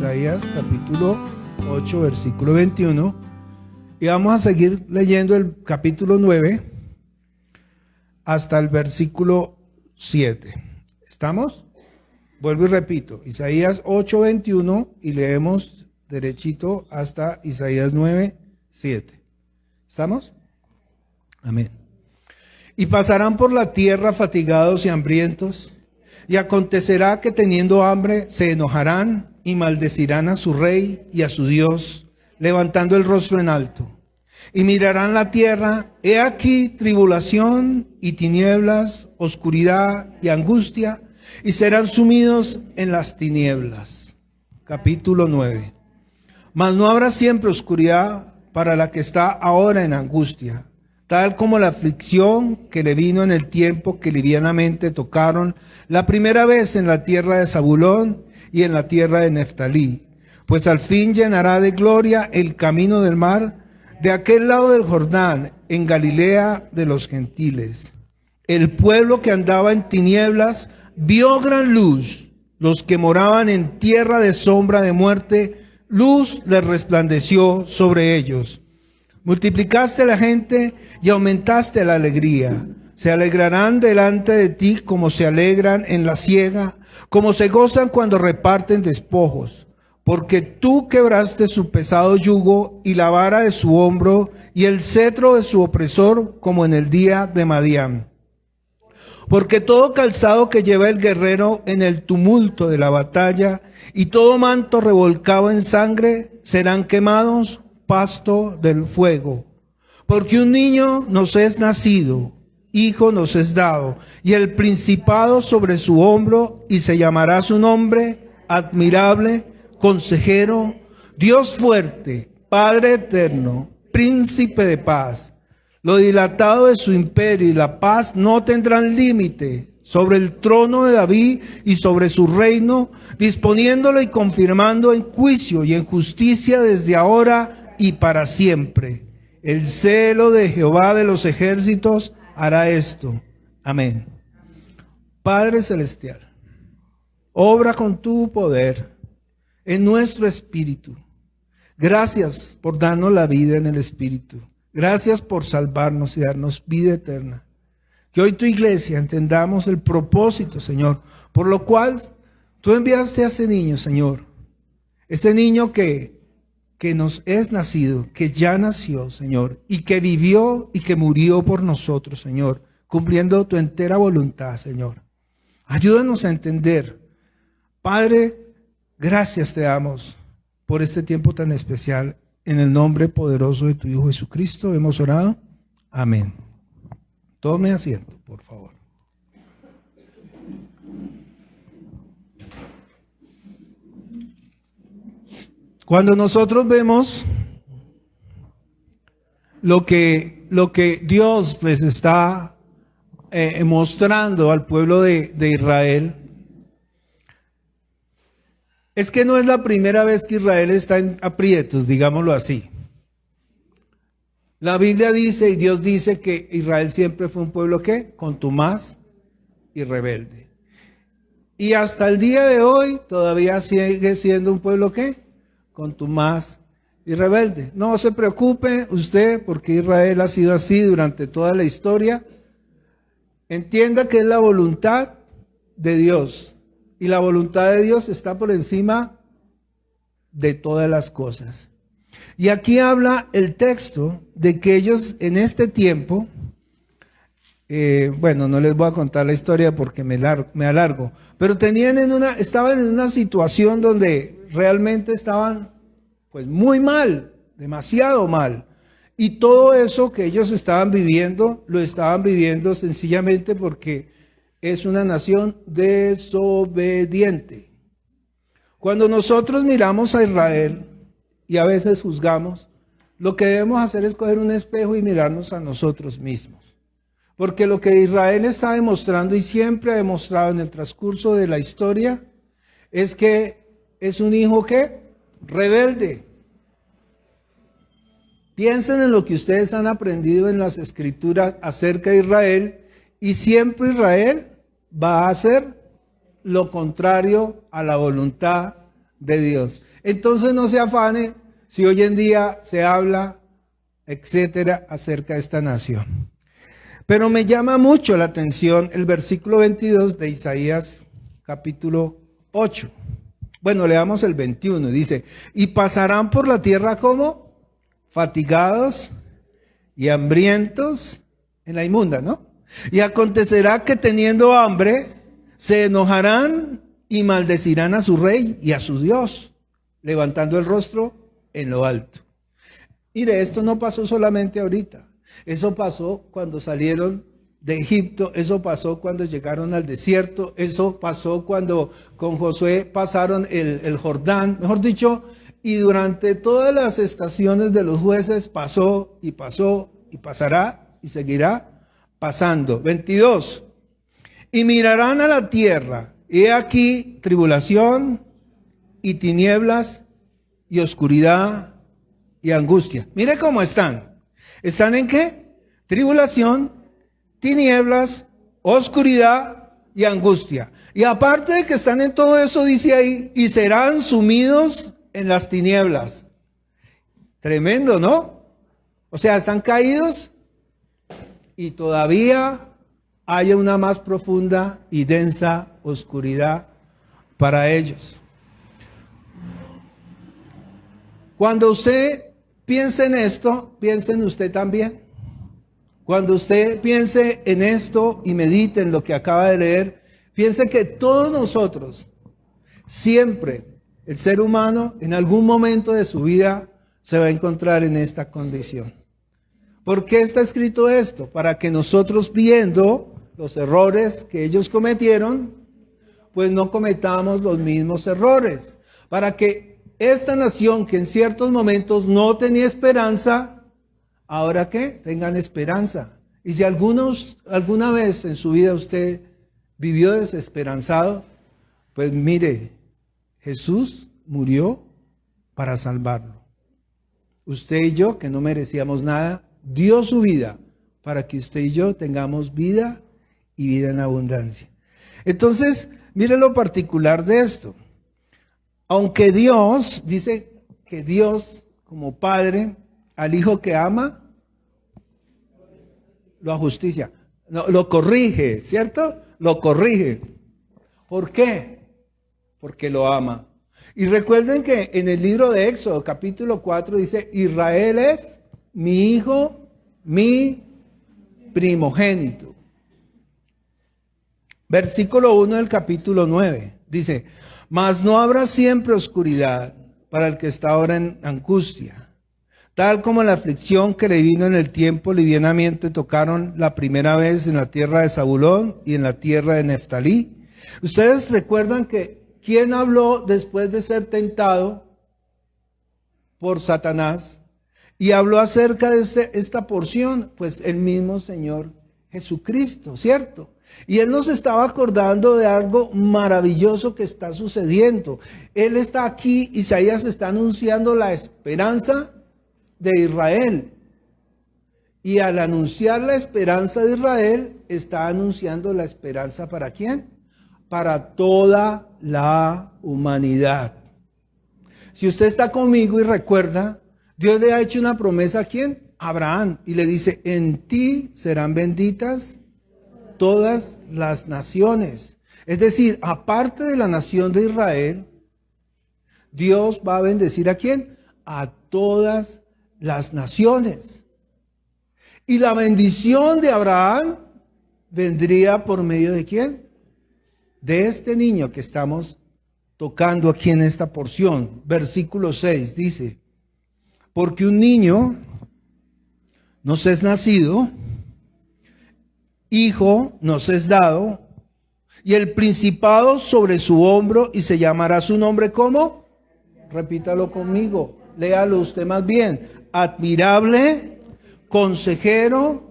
Isaías capítulo 8, versículo 21. Y vamos a seguir leyendo el capítulo 9 hasta el versículo 7. ¿Estamos? Vuelvo y repito, Isaías 8, 21 y leemos derechito hasta Isaías 9, 7. ¿Estamos? Amén. Y pasarán por la tierra fatigados y hambrientos, y acontecerá que teniendo hambre se enojarán y maldecirán a su rey y a su Dios, levantando el rostro en alto. Y mirarán la tierra, he aquí tribulación y tinieblas, oscuridad y angustia, y serán sumidos en las tinieblas. Capítulo 9. Mas no habrá siempre oscuridad para la que está ahora en angustia, tal como la aflicción que le vino en el tiempo que livianamente tocaron la primera vez en la tierra de Zabulón y en la tierra de Neftalí. Pues al fin llenará de gloria el camino del mar, de aquel lado del Jordán, en Galilea de los gentiles. El pueblo que andaba en tinieblas vio gran luz. Los que moraban en tierra de sombra de muerte, luz les resplandeció sobre ellos. Multiplicaste la gente y aumentaste la alegría. Se alegrarán delante de ti como se alegran en la siega, como se gozan cuando reparten despojos. Porque tú quebraste su pesado yugo y la vara de su hombro y el cetro de su opresor, como en el día de Madián. Porque todo calzado que lleva el guerrero en el tumulto de la batalla y todo manto revolcado en sangre serán quemados pasto del fuego. Porque un niño nos es nacido, hijo nos es dado, y el principado sobre su hombro, y se llamará su nombre admirable, consejero, Dios fuerte, Padre eterno, príncipe de paz. Lo dilatado de su imperio y la paz no tendrán límite sobre el trono de David y sobre su reino, disponiéndolo y confirmando en juicio y en justicia desde ahora y para siempre. El celo de Jehová de los ejércitos hará esto. Amén. Padre celestial, obra con tu poder en nuestro espíritu. Gracias por darnos la vida en el espíritu. Gracias por salvarnos y darnos vida eterna. Que hoy tu iglesia entendamos el propósito, Señor, por lo cual tú enviaste a ese niño, Señor. Ese niño que nos es nacido, que ya nació, Señor, y que vivió y que murió por nosotros, Señor, cumpliendo tu entera voluntad, Señor. Ayúdanos a entender. Padre, gracias te damos por este tiempo tan especial. En el nombre poderoso de tu Hijo Jesucristo hemos orado. Amén. Tome asiento, por favor. Cuando nosotros vemos lo que Dios les está mostrando al pueblo de Israel, es que no es la primera vez que Israel está en aprietos, digámoslo así. La Biblia dice y Dios dice que Israel siempre fue un pueblo ¿qué? Contumaz y rebelde. Y hasta el día de hoy todavía sigue siendo un pueblo ¿qué? Contumaz y rebelde. No se preocupe usted porque Israel ha sido así durante toda la historia. Entienda que es la voluntad de Dios. Y la voluntad de Dios está por encima de todas las cosas. Y aquí habla el texto de que ellos en este tiempo, bueno, no les voy a contar la historia porque me alargo, pero estaban en una situación donde realmente estaban pues muy mal, demasiado mal. Y todo eso que ellos estaban viviendo, lo estaban viviendo sencillamente porque es una nación desobediente. Cuando nosotros miramos a Israel y a veces juzgamos, lo que debemos hacer es coger un espejo y mirarnos a nosotros mismos. Porque lo que Israel está demostrando y siempre ha demostrado en el transcurso de la historia es que es un hijo ¿qué? Rebelde. Piensen en lo que ustedes han aprendido en las escrituras acerca de Israel y siempre Israel va a hacer lo contrario a la voluntad de Dios. Entonces no se afane si hoy en día se habla, etcétera, acerca de esta nación. Pero me llama mucho la atención el versículo 22 de Isaías capítulo 8. Bueno, leamos el 21, dice, y pasarán por la tierra como fatigados y hambrientos en la inmunda, ¿no? Y acontecerá que teniendo hambre, se enojarán y maldecirán a su rey y a su Dios, levantando el rostro en lo alto. Mire, esto no pasó solamente ahorita. Eso pasó cuando salieron de Egipto, eso pasó cuando llegaron al desierto, eso pasó cuando con Josué pasaron el Jordán, mejor dicho, y durante todas las estaciones de los jueces pasó y pasó y pasará y seguirá pasando. 22. Y mirarán a la tierra, y he aquí tribulación y tinieblas y oscuridad y angustia. Mire cómo están. ¿Están en qué? Tribulación, tinieblas, oscuridad y angustia. Y aparte de que están en todo eso, dice ahí, y serán sumidos en las tinieblas. Tremendo, ¿no? O sea, están caídos y todavía hay una más profunda y densa oscuridad para ellos. Cuando usted piense en esto, piense en usted también. Cuando usted piense en esto y medite en lo que acaba de leer, piense que todos nosotros, siempre, el ser humano, en algún momento de su vida, se va a encontrar en esta condición. ¿Por qué está escrito esto? Para que nosotros, viendo los errores que ellos cometieron, pues no cometamos los mismos errores. Para que esta nación, que en ciertos momentos no tenía esperanza, ¿ahora qué? Tengan esperanza. Y si alguna vez en su vida usted vivió desesperanzado, pues mire, Jesús murió para salvarlo. Usted y yo, que no merecíamos nada, dio su vida para que usted y yo tengamos vida y vida en abundancia. Entonces, mire lo particular de esto. Aunque Dios, dice que Dios como Padre, al Hijo que ama, lo ajusticia, no, lo corrige, ¿cierto? Lo corrige. ¿Por qué? Porque lo ama. Y recuerden que en el libro de Éxodo, capítulo 4, dice, Israel es mi hijo, mi primogénito. Versículo 1 del capítulo 9, dice, mas no habrá siempre oscuridad para el que está ahora en angustia. Tal como la aflicción que le vino en el tiempo livianamente tocaron la primera vez en la tierra de Zabulón y en la tierra de Neftalí. Ustedes recuerdan que ¿quién habló después de ser tentado por Satanás? Y habló acerca de esta porción, pues el mismo Señor Jesucristo, ¿cierto? Y Él nos estaba acordando de algo maravilloso que está sucediendo. Él está aquí, Isaías está anunciando la esperanza de Israel. Y al anunciar la esperanza de Israel, está anunciando la esperanza ¿para quién? Para toda la humanidad. Si usted está conmigo y recuerda, Dios le ha hecho una promesa ¿a quién? A Abraham. Y le dice, en ti serán benditas todas las naciones. Es decir, aparte de la nación de Israel, Dios va a bendecir ¿a quién? A todas las naciones. Y la bendición de Abraham vendría por medio de ¿quién? De este niño que estamos tocando aquí en esta porción. Versículo 6 dice, porque un niño nos es nacido, hijo nos es dado, y el principado sobre su hombro, y se llamará su nombre ¿cómo? Repítalo conmigo, léalo usted más bien. Admirable, consejero,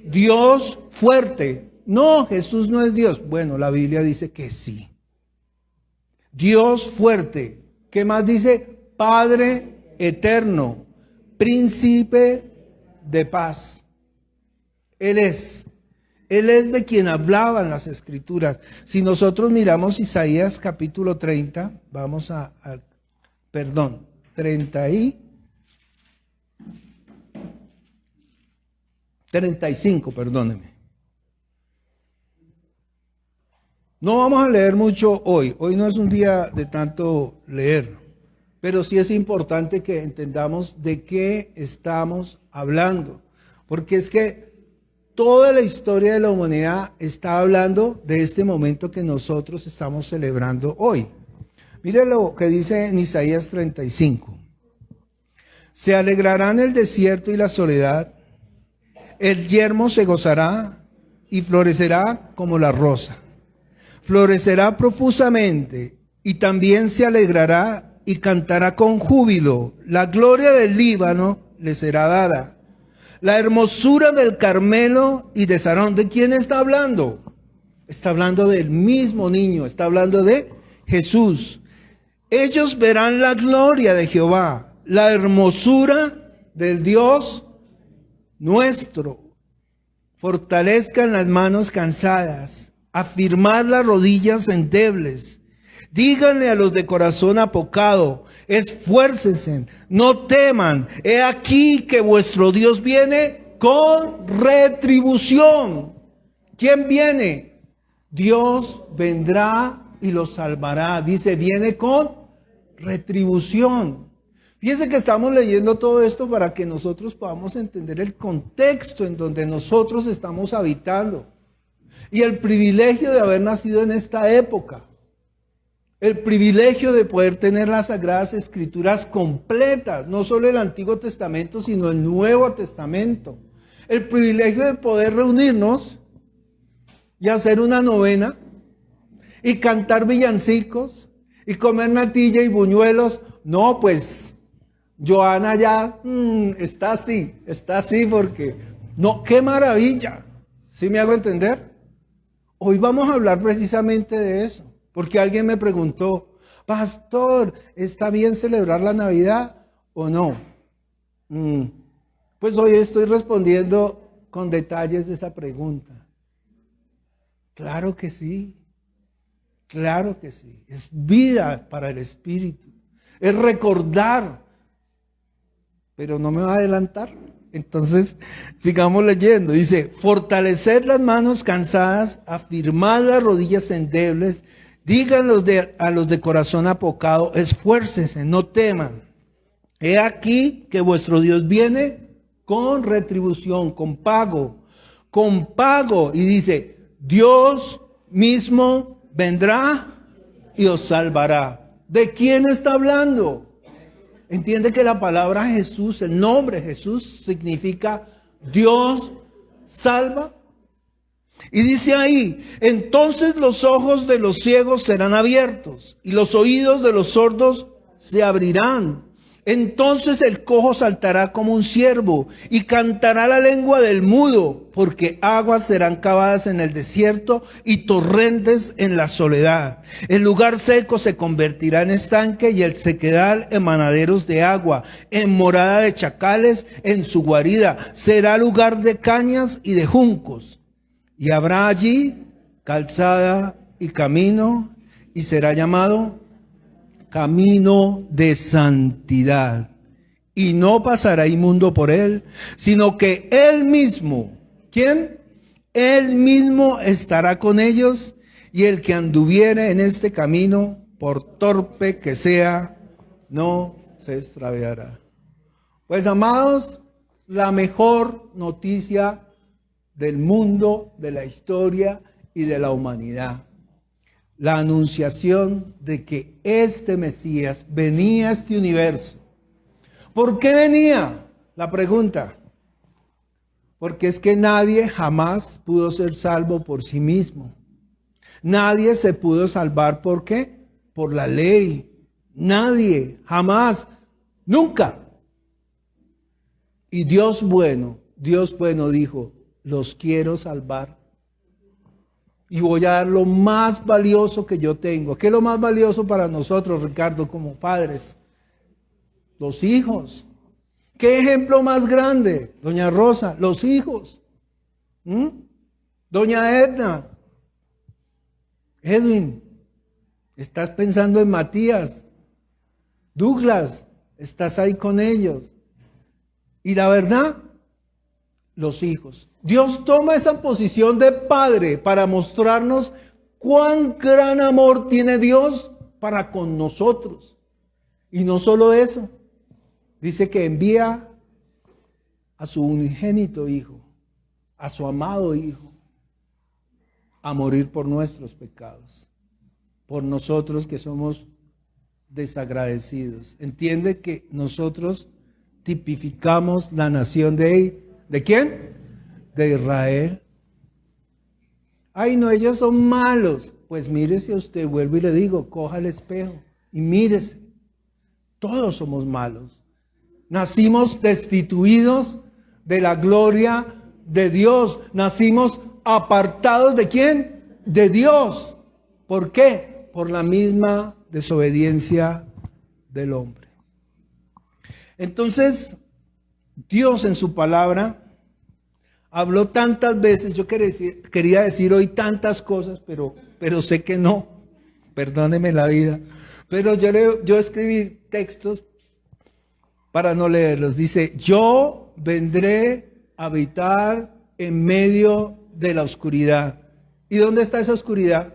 Dios fuerte. No, Jesús no es Dios. Bueno, la Biblia dice que sí. Dios fuerte. ¿Qué más dice? Padre eterno, príncipe de paz. Él es de quien hablaban las escrituras. Si nosotros miramos Isaías capítulo 30, vamos a perdón, 35, perdóneme. No vamos a leer mucho hoy. Hoy no es un día de tanto leer, pero sí es importante que entendamos de qué estamos hablando. Porque es que toda la historia de la humanidad está hablando de este momento que nosotros estamos celebrando hoy. Mire lo que dice en Isaías 35. Se alegrarán el desierto y la soledad, el yermo se gozará y florecerá como la rosa. Florecerá profusamente y también se alegrará y cantará con júbilo. La gloria del Líbano le será dada. La hermosura del Carmelo y de Sarón. ¿De quién está hablando? Está hablando del mismo niño, está hablando de Jesús. Ellos verán la gloria de Jehová, la hermosura del Dios nuestro. Fortalezcan las manos cansadas, afirmad las rodillas endebles. Díganle a los de corazón apocado, esfuércense, no teman. He aquí que vuestro Dios viene con retribución. ¿Quién viene? Dios vendrá y los salvará. Dice, viene con retribución. Fíjense que estamos leyendo todo esto para que nosotros podamos entender el contexto en donde nosotros estamos habitando. Y el privilegio de haber nacido en esta época. El privilegio de poder tener las Sagradas Escrituras completas, no solo el Antiguo Testamento, sino el Nuevo Testamento. El privilegio de poder reunirnos y hacer una novena y cantar villancicos y comer natilla y buñuelos. No, pues, Joana ya está así porque, no, qué maravilla. ¿Sí me hago entender? Hoy vamos a hablar precisamente de eso. Porque alguien me preguntó, pastor, ¿está bien celebrar la Navidad o no? Pues hoy estoy respondiendo con detalles de esa pregunta. Claro que sí, claro que sí. Es vida para el espíritu, es recordar, pero no me va a adelantar. Entonces, sigamos leyendo. Dice, fortaleced las manos cansadas, afirmad las rodillas endebles. Digan a los de corazón apocado, esfuércense, no teman. He aquí que vuestro Dios viene con retribución, con pago. Y dice, Dios mismo vendrá y os salvará. ¿De quién está hablando? Entiende que la palabra Jesús, el nombre Jesús, significa Dios salva. Y dice ahí, entonces los ojos de los ciegos serán abiertos y los oídos de los sordos se abrirán. Entonces el cojo saltará como un ciervo y cantará la lengua del mudo, porque aguas serán cavadas en el desierto y torrentes en la soledad. El lugar seco se convertirá en estanque y el sequedal en manaderos de agua, en morada de chacales, en su guarida. Será lugar de cañas y de juncos. Y habrá allí calzada y camino, y será llamado camino de santidad. Y no pasará inmundo por él, sino que él mismo, ¿quién? Él mismo estará con ellos, y el que anduviere en este camino, por torpe que sea, no se extraviará. Pues, amados, la mejor noticia del mundo, de la historia y de la humanidad. La anunciación de que este Mesías venía a este universo. ¿Por qué venía? La pregunta. Porque es que nadie jamás pudo ser salvo por sí mismo. Nadie se pudo salvar, ¿por qué? Por la ley. Nadie, jamás, nunca. Y Dios bueno dijo, los quiero salvar. Y voy a dar lo más valioso que yo tengo. ¿Qué es lo más valioso para nosotros, Ricardo, como padres? Los hijos. ¿Qué ejemplo más grande? Doña Rosa, los hijos. Doña Edna. Edwin, estás pensando en Matías. Douglas, estás ahí con ellos. Y la verdad, los hijos. Dios toma esa posición de padre para mostrarnos cuán gran amor tiene Dios para con nosotros. Y no solo eso, dice que envía a su unigénito hijo, a su amado hijo, a morir por nuestros pecados, por nosotros que somos desagradecidos. Entiende que nosotros tipificamos la nación ¿de quién? De Israel. Ay, no, ellos son malos. Pues mírese a usted, vuelvo y le digo, coja el espejo y mírese. Todos somos malos. Nacimos destituidos de la gloria de Dios. Nacimos apartados ¿de quién? De Dios. ¿Por qué? Por la misma desobediencia del hombre. Entonces, Dios en su palabra habló tantas veces. Yo quería decir hoy tantas cosas, pero sé que no. Perdóneme la vida. Pero yo escribí textos para no leerlos. Dice, yo vendré a habitar en medio de la oscuridad. ¿Y dónde está esa oscuridad?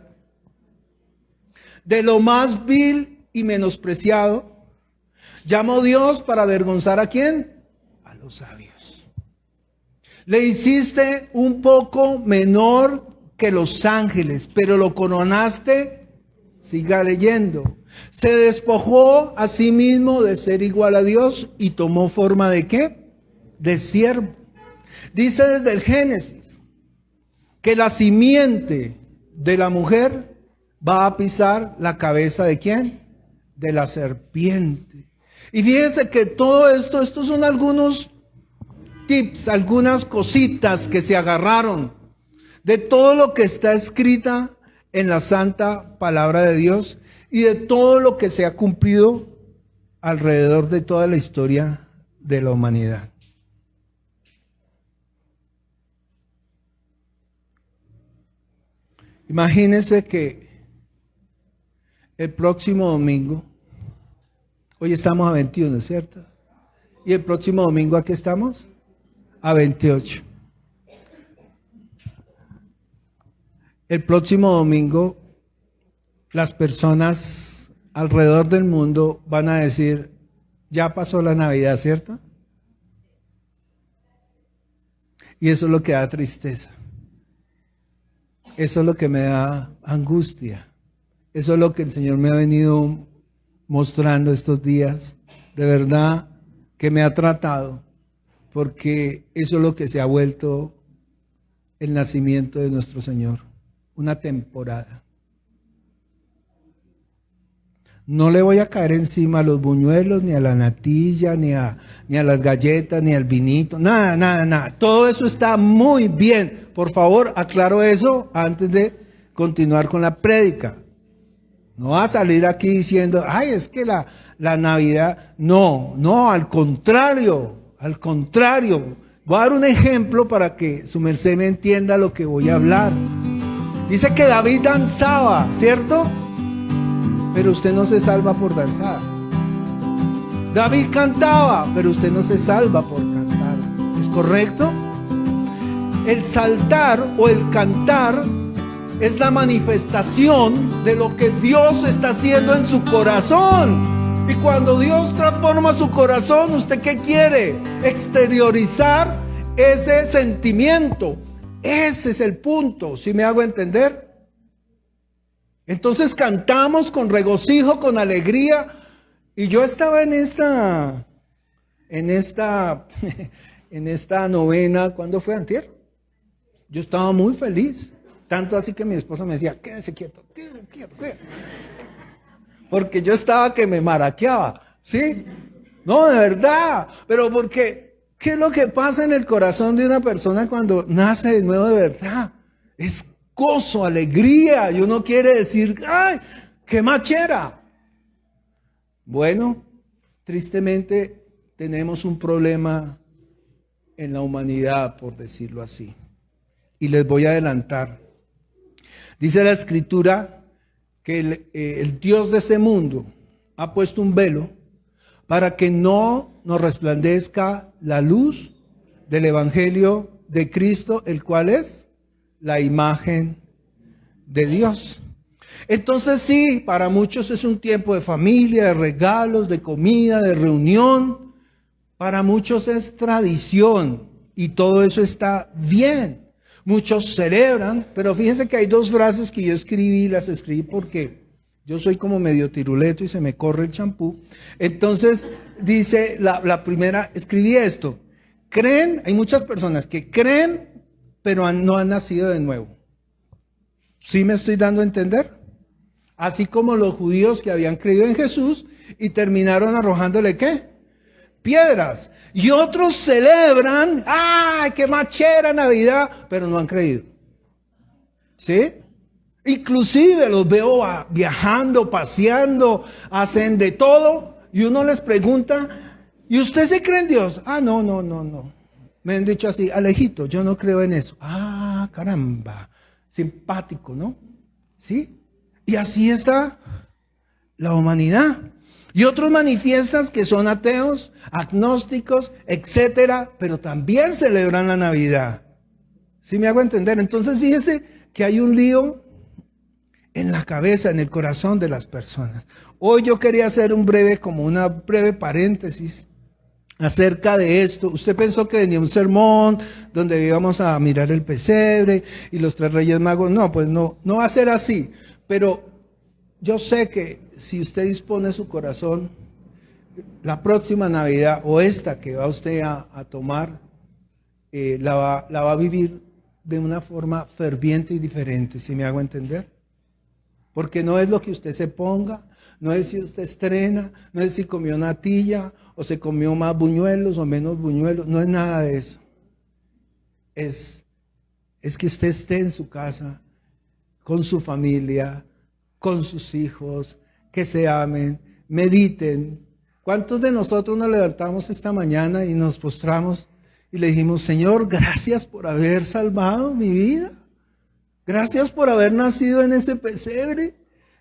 De lo más vil y menospreciado, llamó Dios para avergonzar ¿a quién? A los sabios. Le hiciste un poco menor que los ángeles, pero lo coronaste, siga leyendo. Se despojó a sí mismo de ser igual a Dios y tomó forma ¿de qué? De siervo. Dice desde el Génesis que la simiente de la mujer va a pisar la cabeza ¿de quién? De la serpiente. Y fíjense que todo estos son algunos tips, algunas cositas que se agarraron de todo lo que está escrita en la santa palabra de Dios y de todo lo que se ha cumplido alrededor de toda la historia de la humanidad. Imagínense que el próximo domingo, hoy estamos a 21, ¿cierto? Y el próximo domingo, ¿a qué estamos? A 28. El próximo domingo, las personas alrededor del mundo van a decir, ya pasó la Navidad, ¿cierto? Y eso es lo que da tristeza. Eso es lo que me da angustia. Eso es lo que el Señor me ha venido mostrando estos días. De verdad que me ha tratado, porque eso es lo que se ha vuelto el nacimiento de nuestro Señor. Una temporada. No le voy a caer encima a los buñuelos, ni a la natilla, ni a las galletas, ni al vinito. Nada, nada, nada. Todo eso está muy bien. Por favor, aclaro eso antes de continuar con la prédica. No va a salir aquí diciendo, ay, es que la Navidad. No, al contrario. Voy a dar un ejemplo para que su merced me entienda lo que voy a hablar. Dice que David danzaba, ¿cierto? Pero usted no se salva por danzar. David cantaba, pero usted no se salva por cantar. ¿Es correcto? El saltar o el cantar es la manifestación de lo que Dios está haciendo en su corazón. Y cuando Dios transforma su corazón, ¿usted qué quiere? Exteriorizar ese sentimiento. Ese es el punto, ¿sí me hago entender? Entonces cantamos con regocijo, con alegría. Y yo estaba en esta novena, ¿cuándo fue? Antier. Yo estaba muy feliz. Tanto así que mi esposa me decía, quédese quieto. Porque yo estaba que me maraqueaba, ¿sí? No, de verdad. Pero porque, ¿qué es lo que pasa en el corazón de una persona cuando nace de nuevo de verdad? Es gozo, alegría. Y uno quiere decir, ¡ay, qué machera! Bueno, tristemente tenemos un problema en la humanidad, por decirlo así. Y les voy a adelantar. Dice la Escritura que el Dios de ese mundo ha puesto un velo para que no nos resplandezca la luz del Evangelio de Cristo, el cual es la imagen de Dios. Entonces sí, para muchos es un tiempo de familia, de regalos, de comida, de reunión. Para muchos es tradición y todo eso está bien. Muchos celebran, pero fíjense que hay dos frases que yo escribí, las escribí porque yo soy como medio tiruleto y se me corre el champú. Entonces dice la primera, escribí esto: creen, hay muchas personas que creen, pero no han nacido de nuevo. ¿Sí me estoy dando a entender? Así como los judíos que habían creído en Jesús y terminaron arrojándole ¿qué? Piedras. Y otros celebran, ¡ay, qué machera Navidad! Pero no han creído. ¿Sí? Inclusive los veo viajando, paseando, hacen de todo. Y uno les pregunta, ¿y usted se cree en Dios? Ah, no. Me han dicho así, Alejito, yo no creo en eso. Ah, caramba. Simpático, ¿no? ¿Sí? Y así está la humanidad. Y otros manifiestan que son ateos, agnósticos, etcétera, pero también celebran la Navidad. ¿Sí me hago entender? Entonces fíjense que hay un lío en la cabeza, en el corazón de las personas. Hoy yo quería hacer una breve paréntesis acerca de esto. Usted pensó que venía un sermón donde íbamos a mirar el pesebre y los 3 Reyes Magos. No, pues no va a ser así. Pero yo sé que si usted dispone su corazón, la próxima Navidad o esta que va usted a tomar, la va a vivir de una forma ferviente y diferente, ¿sí me hago entender? Porque no es lo que usted se ponga, no es si usted estrena, no es si comió natilla o se comió más buñuelos o menos buñuelos, no es nada de eso. Es que usted esté en su casa, con su familia, con sus hijos, que se amen, mediten. ¿Cuántos de nosotros nos levantamos esta mañana y nos postramos y le dijimos, Señor, gracias por haber salvado mi vida? Gracias por haber nacido en ese pesebre.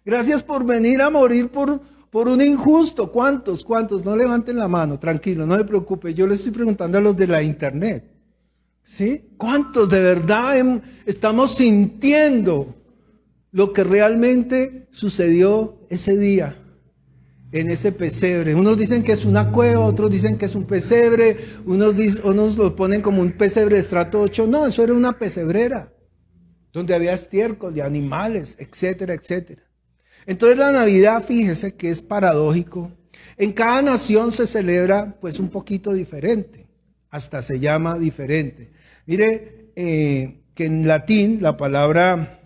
Gracias por venir a morir por un injusto. ¿Cuántos? No levanten la mano, tranquilo, no se preocupe. Yo le estoy preguntando a los de la internet. ¿Sí? ¿Cuántos de verdad estamos sintiendo lo que realmente sucedió ese día en ese pesebre? Unos dicen que es una cueva, otros dicen que es un pesebre, unos lo ponen como un pesebre de estrato 8. No, eso era una pesebrera, donde había estiércol de animales, etcétera, etcétera. Entonces la Navidad, fíjese que es paradójico. En cada nación se celebra pues un poquito diferente, hasta se llama diferente. Mire que en latín la palabra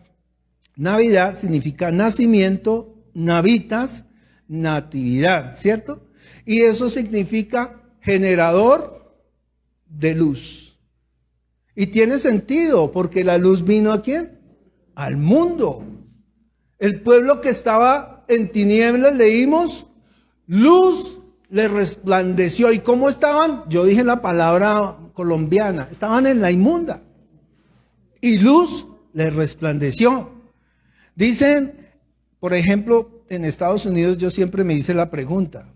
Navidad significa nacimiento, navitas, natividad, ¿cierto? Y eso significa generador de luz. Y tiene sentido, porque la luz vino ¿a quién? Al mundo. El pueblo que estaba en tinieblas, leímos, luz le resplandeció. ¿Y cómo estaban? Yo dije la palabra colombiana, estaban en la inmunda. Y luz le resplandeció. Dicen, por ejemplo, en Estados Unidos yo siempre me hice la pregunta.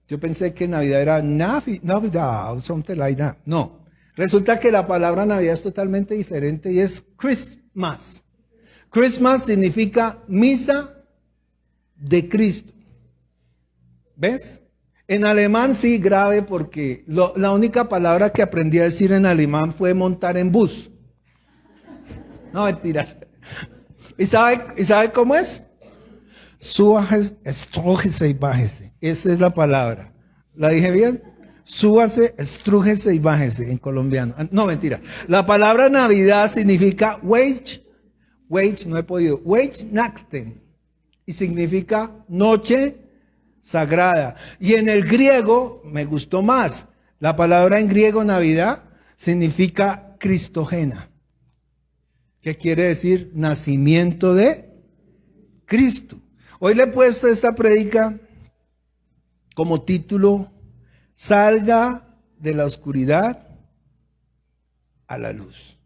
Yo pensé que Navidad era Navidad o something like that. No, resulta que la palabra Navidad es totalmente diferente y es Christmas. Christmas significa misa de Cristo. ¿Ves? En alemán sí, grave, porque la única palabra que aprendí a decir en alemán fue montar en bus. No, mentiras. ¿Y sabe cómo es? Súbase, estrújese y bájese. Esa es la palabra. ¿La dije bien? Súbase, estrújese y bájese en colombiano. No, mentira. La palabra Navidad significa no he podido, Weihnachten. Y significa noche sagrada. Y en el griego, me gustó más, la palabra en griego Navidad significa Cristogena. ¿Qué quiere decir? Nacimiento de Cristo. Hoy le he puesto esta prédica como título, salga de la oscuridad a la luz.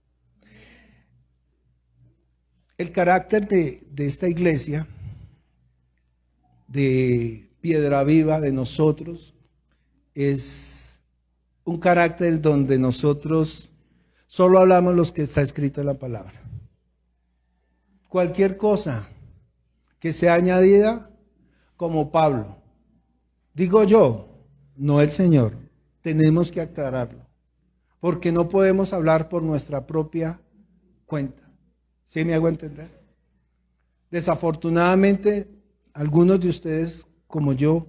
El carácter de esta iglesia, de piedra viva de nosotros, es un carácter donde nosotros solo hablamos lo que está escrito en la palabra. Cualquier cosa que sea añadida, como Pablo, digo yo, no el Señor, tenemos que aclararlo, porque no podemos hablar por nuestra propia cuenta. ¿Sí me hago entender? Desafortunadamente, algunos de ustedes, como yo,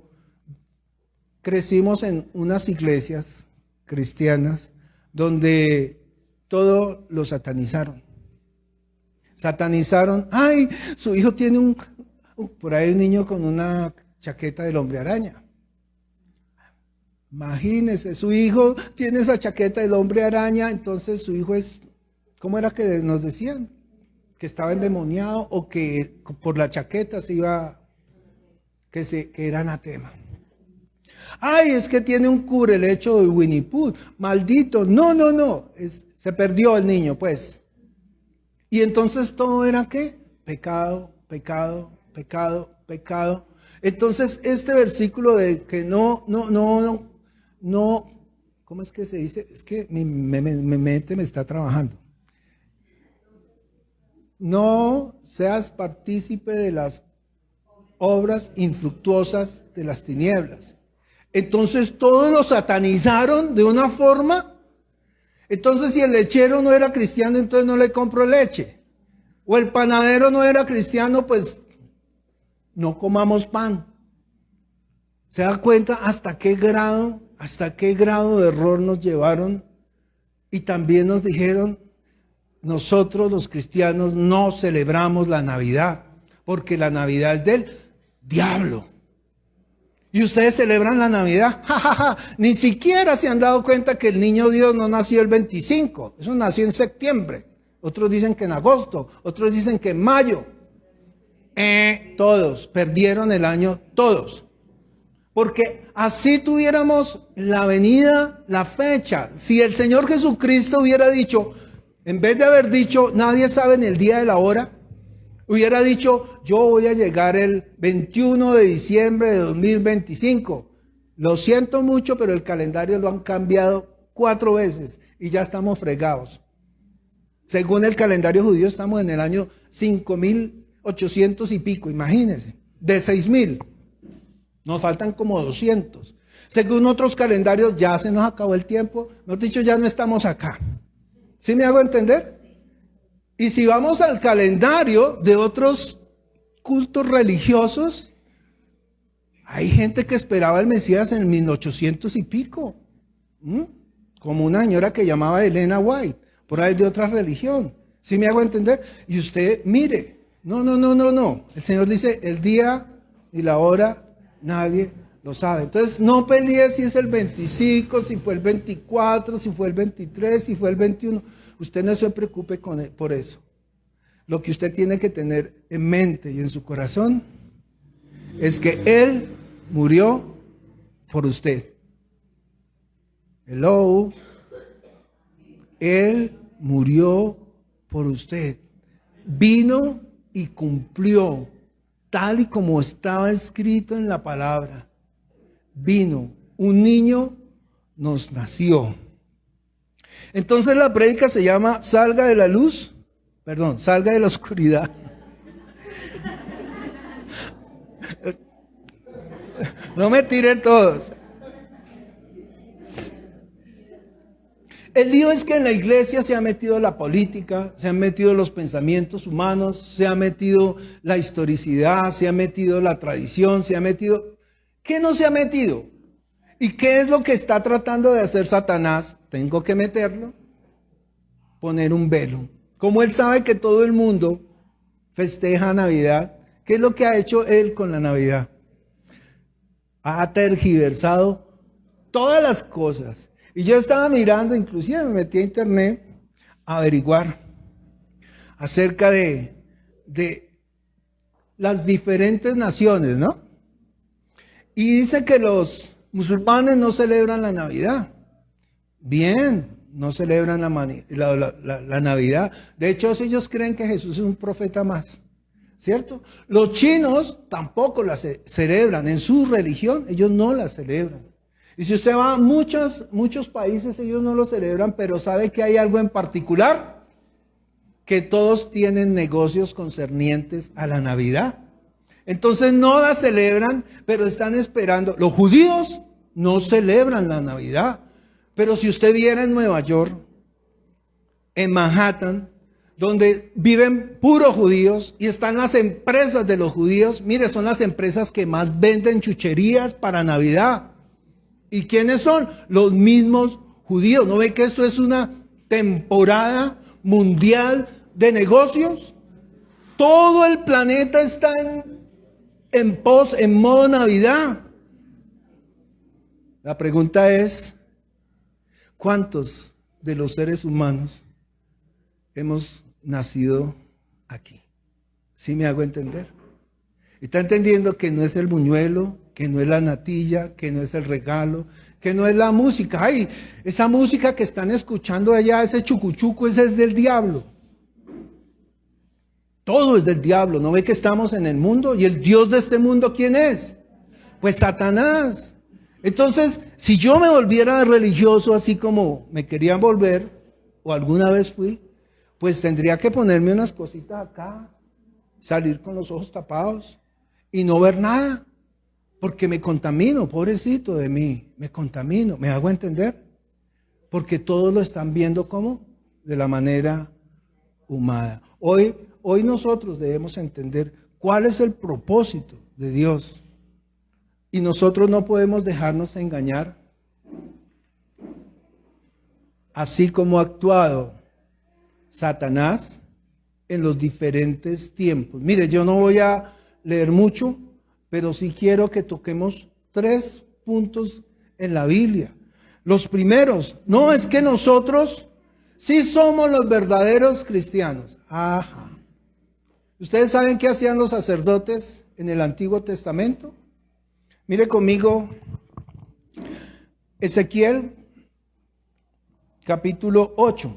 crecimos en unas iglesias cristianas donde todo lo satanizaron. Satanizaron, ay, su hijo tiene por ahí un niño con una chaqueta del hombre araña. Imagínense, su hijo tiene esa chaqueta del hombre araña, entonces su hijo es, ¿cómo era que nos decían? Que estaba endemoniado o que por la chaqueta se iba, que era anatema. Ay, es que tiene un cubrelecho de Winnie Pooh, maldito, no, se perdió el niño, pues. Y entonces todo era ¿qué? Pecado, pecado, pecado, pecado. Entonces este versículo de que no, ¿cómo es que se dice? Es que mi mente me está trabajando. No seas partícipe de las obras infructuosas de las tinieblas. Entonces todos lo satanizaron de una forma. Entonces si el lechero no era cristiano, entonces no le compro leche. O el panadero no era cristiano, pues no comamos pan. ¿Se da cuenta hasta qué grado de error nos llevaron? Y también nos dijeron, nosotros los cristianos no celebramos la Navidad, porque la Navidad es del diablo. Y ustedes celebran la Navidad, ni siquiera se han dado cuenta que el niño Dios no nació el 25, eso nació en septiembre. Otros dicen que en agosto, otros dicen que en mayo. Todos perdieron el año, todos. Porque así tuviéramos la venida, la fecha. Si el Señor Jesucristo hubiera dicho, en vez de haber dicho, nadie sabe ni el día de la hora, hubiera dicho, yo voy a llegar el 21 de diciembre de 2025. Lo siento mucho, pero el calendario lo han cambiado 4 veces y ya estamos fregados. Según el calendario judío estamos en el año 5.800 y pico, imagínense, de 6.000. Nos faltan como 200. Según otros calendarios ya se nos acabó el tiempo, mejor dicho, ya no estamos acá. ¿Sí me hago entender? Y si vamos al calendario de otros cultos religiosos, hay gente que esperaba el Mesías en 1800 y pico. Como una señora que llamaba Elena White, por ahí de otra religión. ¿Sí me hago entender? Y usted, mire, no. El Señor dice, el día y la hora nadie lo sabe. Entonces no pelee si es el 25, si fue el 24, si fue el 23, si fue el 21. Usted no se preocupe por eso. Lo que usted tiene que tener en mente y en su corazón es que Él murió por usted. Hello. Él murió por usted. Vino y cumplió tal y como estaba escrito en la palabra. Vino, un niño nos nació. Entonces la prédica se llama salga de la oscuridad. No me tiren todos. El lío es que en la iglesia se ha metido la política, se han metido los pensamientos humanos, se ha metido la historicidad, se ha metido la tradición, se ha metido... ¿Qué no se ha metido? ¿Y qué es lo que está tratando de hacer Satanás? Tengo que meterlo, poner un velo. Como él sabe que todo el mundo festeja Navidad, ¿qué es lo que ha hecho él con la Navidad? Ha tergiversado todas las cosas. Y yo estaba mirando, inclusive me metí a internet a averiguar acerca de las diferentes naciones, ¿no? Y dice que los musulmanes no celebran la Navidad. Bien, no celebran la Navidad. De hecho, ellos creen que Jesús es un profeta más. ¿cierto? Los chinos tampoco la celebran, en su religión ellos no la celebran. Y si usted va a muchos países, ellos no lo celebran, pero ¿sabe que hay algo en particular? Que todos tienen negocios concernientes a la Navidad. Entonces no la celebran, pero están esperando. Los judíos no celebran la Navidad, pero si usted viera en Nueva York, en Manhattan, donde viven puros judíos y están las empresas de los judíos, mire, son las empresas que más venden chucherías para Navidad. ¿Y quiénes son? Los mismos judíos. ¿No ve que esto es una temporada mundial de negocios? Todo el planeta está en modo Navidad. La pregunta es, ¿cuántos de los seres humanos hemos nacido aquí? ¿Sí me hago entender? ¿Está entendiendo que no es el buñuelo, que no es la natilla, que no es el regalo, que no es la música? Ay, esa música que están escuchando allá, ese chucuchuco, ese es del diablo. Todo es del diablo. ¿No ve que estamos en el mundo? ¿Y el Dios de este mundo quién es? Pues Satanás. Entonces, si yo me volviera religioso así como me querían volver, o alguna vez fui, pues tendría que ponerme unas cositas acá, salir con los ojos tapados y no ver nada, porque me contamino, pobrecito de mí, me contamino, ¿me hago entender? Porque todos lo están viendo como de la manera humana. Hoy nosotros debemos entender cuál es el propósito de Dios. Y nosotros no podemos dejarnos engañar, así como ha actuado Satanás en los diferentes tiempos. Mire, yo no voy a leer mucho, pero sí quiero que toquemos 3 puntos en la Biblia. Los primeros, no es que nosotros sí somos los verdaderos cristianos. Ajá. ¿Ustedes saben qué hacían los sacerdotes en el Antiguo Testamento? Mire conmigo, Ezequiel, capítulo 8.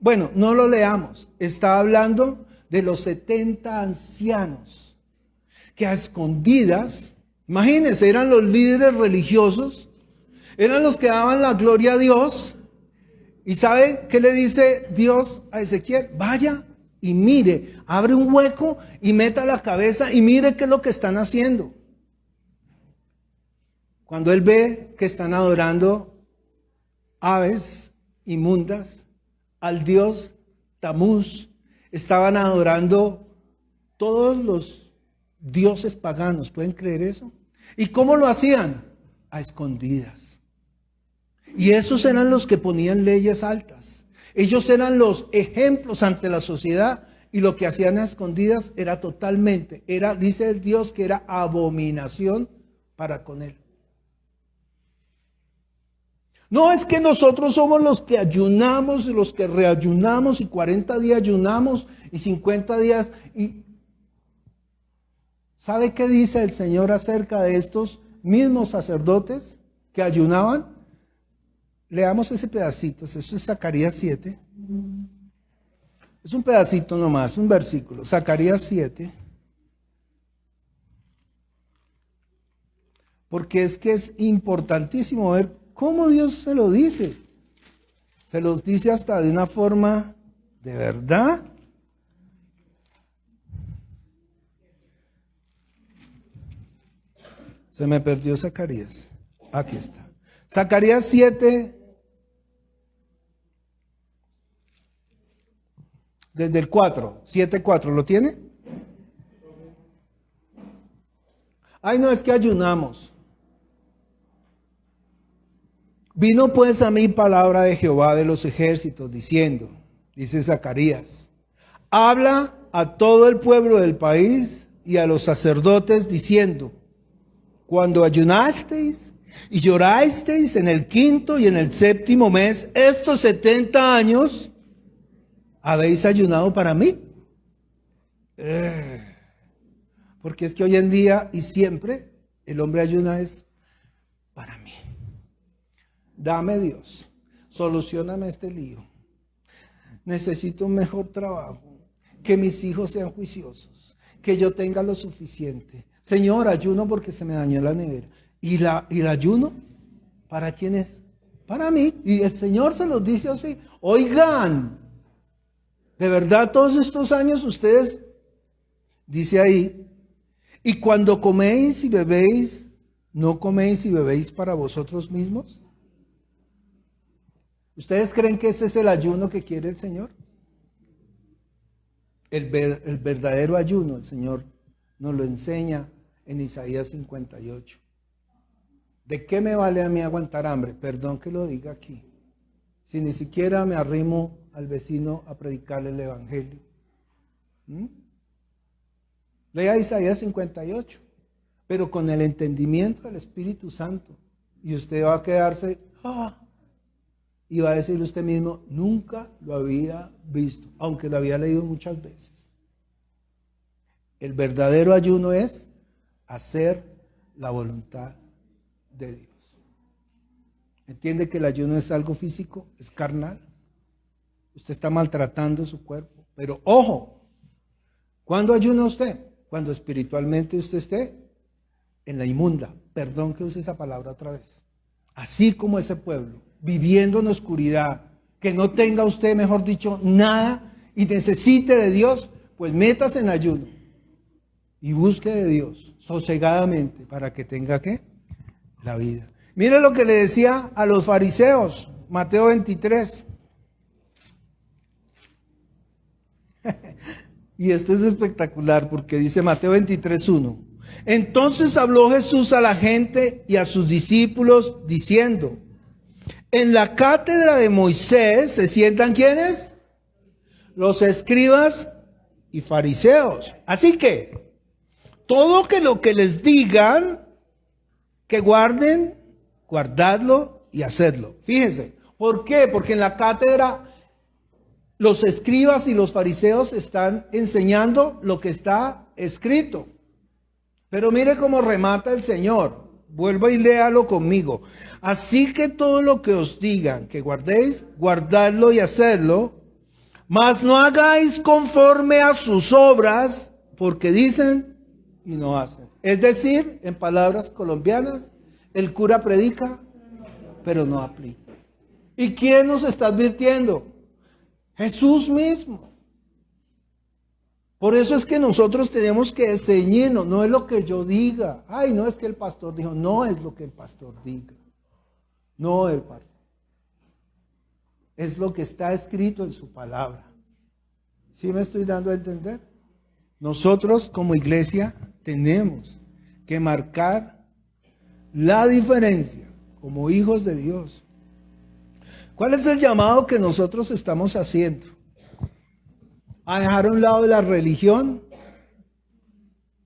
Bueno, no lo leamos. Está hablando de los 70 ancianos que a escondidas, imagínense, eran los líderes religiosos, eran los que daban la gloria a Dios. ¿Y sabe qué le dice Dios a Ezequiel? Vaya y mire, abre un hueco y meta la cabeza y mire qué es lo que están haciendo. Cuando él ve que están adorando aves inmundas al dios Tamuz, estaban adorando todos los dioses paganos, ¿pueden creer eso? ¿Y cómo lo hacían? A escondidas. Y esos eran los que ponían leyes altas. Ellos eran los ejemplos ante la sociedad y lo que hacían a escondidas era totalmente, dice el Dios que era abominación para con él. No es que nosotros somos los que ayunamos y los que reayunamos y 40 días ayunamos y 50 días. Y ¿sabe qué dice el Señor acerca de estos mismos sacerdotes que ayunaban? Leamos ese pedacito, eso es Zacarías 7. Es un pedacito nomás, un versículo, Zacarías 7. Porque es que es importantísimo ver cómo Dios se lo dice. Se los dice hasta de una forma de verdad. Se me perdió Zacarías. Aquí está. Zacarías 7, desde el 4, 7:4, ¿lo tiene? Ay, no, es que ayunamos. Vino pues a mí palabra de Jehová de los ejércitos, diciendo, dice Zacarías, habla a todo el pueblo del país y a los sacerdotes, diciendo, cuando ayunasteis y llorasteis en el 5º y en el 7º mes, estos 70 años, ¿habéis ayunado para mí? Porque es que hoy en día y siempre el hombre ayuna es para mí. Dame Dios, solucioname este lío. Necesito un mejor trabajo, que mis hijos sean juiciosos, que yo tenga lo suficiente. Señor, ayuno porque se me dañó la nevera. ¿Y el ayuno? ¿Para quién es? Para mí. Y el Señor se los dice así. Oigan, de verdad todos estos años ustedes, dice ahí, y cuando coméis y bebéis, ¿no coméis y bebéis para vosotros mismos? ¿Ustedes creen que ese es el ayuno que quiere el Señor? El verdadero ayuno, el Señor nos lo enseña en Isaías 58. ¿De qué me vale a mí aguantar hambre? Perdón que lo diga aquí. Si ni siquiera me arrimo al vecino a predicarle el evangelio. Lea Isaías 58, pero con el entendimiento del Espíritu Santo. Y usted va a quedarse, y va a decirle usted mismo, nunca lo había visto, aunque lo había leído muchas veces. El verdadero ayuno es hacer la voluntad de Dios. ¿Entiende que el ayuno es algo físico? Es carnal. Usted está maltratando su cuerpo. Pero ojo, ¿cuándo ayuna usted? Cuando espiritualmente usted esté en la inmunda. Perdón que use esa palabra otra vez. Así como ese pueblo, viviendo en oscuridad, que no tenga usted, mejor dicho, nada y necesite de Dios, pues métase en ayuno y busque de Dios sosegadamente para que tenga ¿qué? La vida. Mire lo que le decía a los fariseos, Mateo 23. Y esto es espectacular porque dice Mateo 23:1. Entonces habló Jesús a la gente y a sus discípulos diciendo, en la cátedra de Moisés se sientan ¿quiénes? Los escribas y fariseos. Así que todo lo que les digan, que guarden, guardadlo y hacedlo. Fíjense, ¿por qué? Porque en la cátedra los escribas y los fariseos están enseñando lo que está escrito. Pero mire cómo remata el Señor. Vuelva y léalo conmigo. Así que todo lo que os digan que guardéis, guardadlo y hacedlo, mas no hagáis conforme a sus obras, porque dicen y no hacen. Es decir, en palabras colombianas, el cura predica, pero no aplica. ¿Y quién nos está advirtiendo? Jesús mismo. Por eso es que nosotros tenemos que ceñirnos, no es lo que yo diga. Ay, no es que el pastor dijo, no es lo que el pastor diga. No el pastor. Es lo que está escrito en su palabra. ¿Sí me estoy dando a entender? Nosotros como iglesia tenemos que marcar la diferencia como hijos de Dios. ¿Cuál es el llamado que nosotros estamos haciendo? A dejar a un lado la religión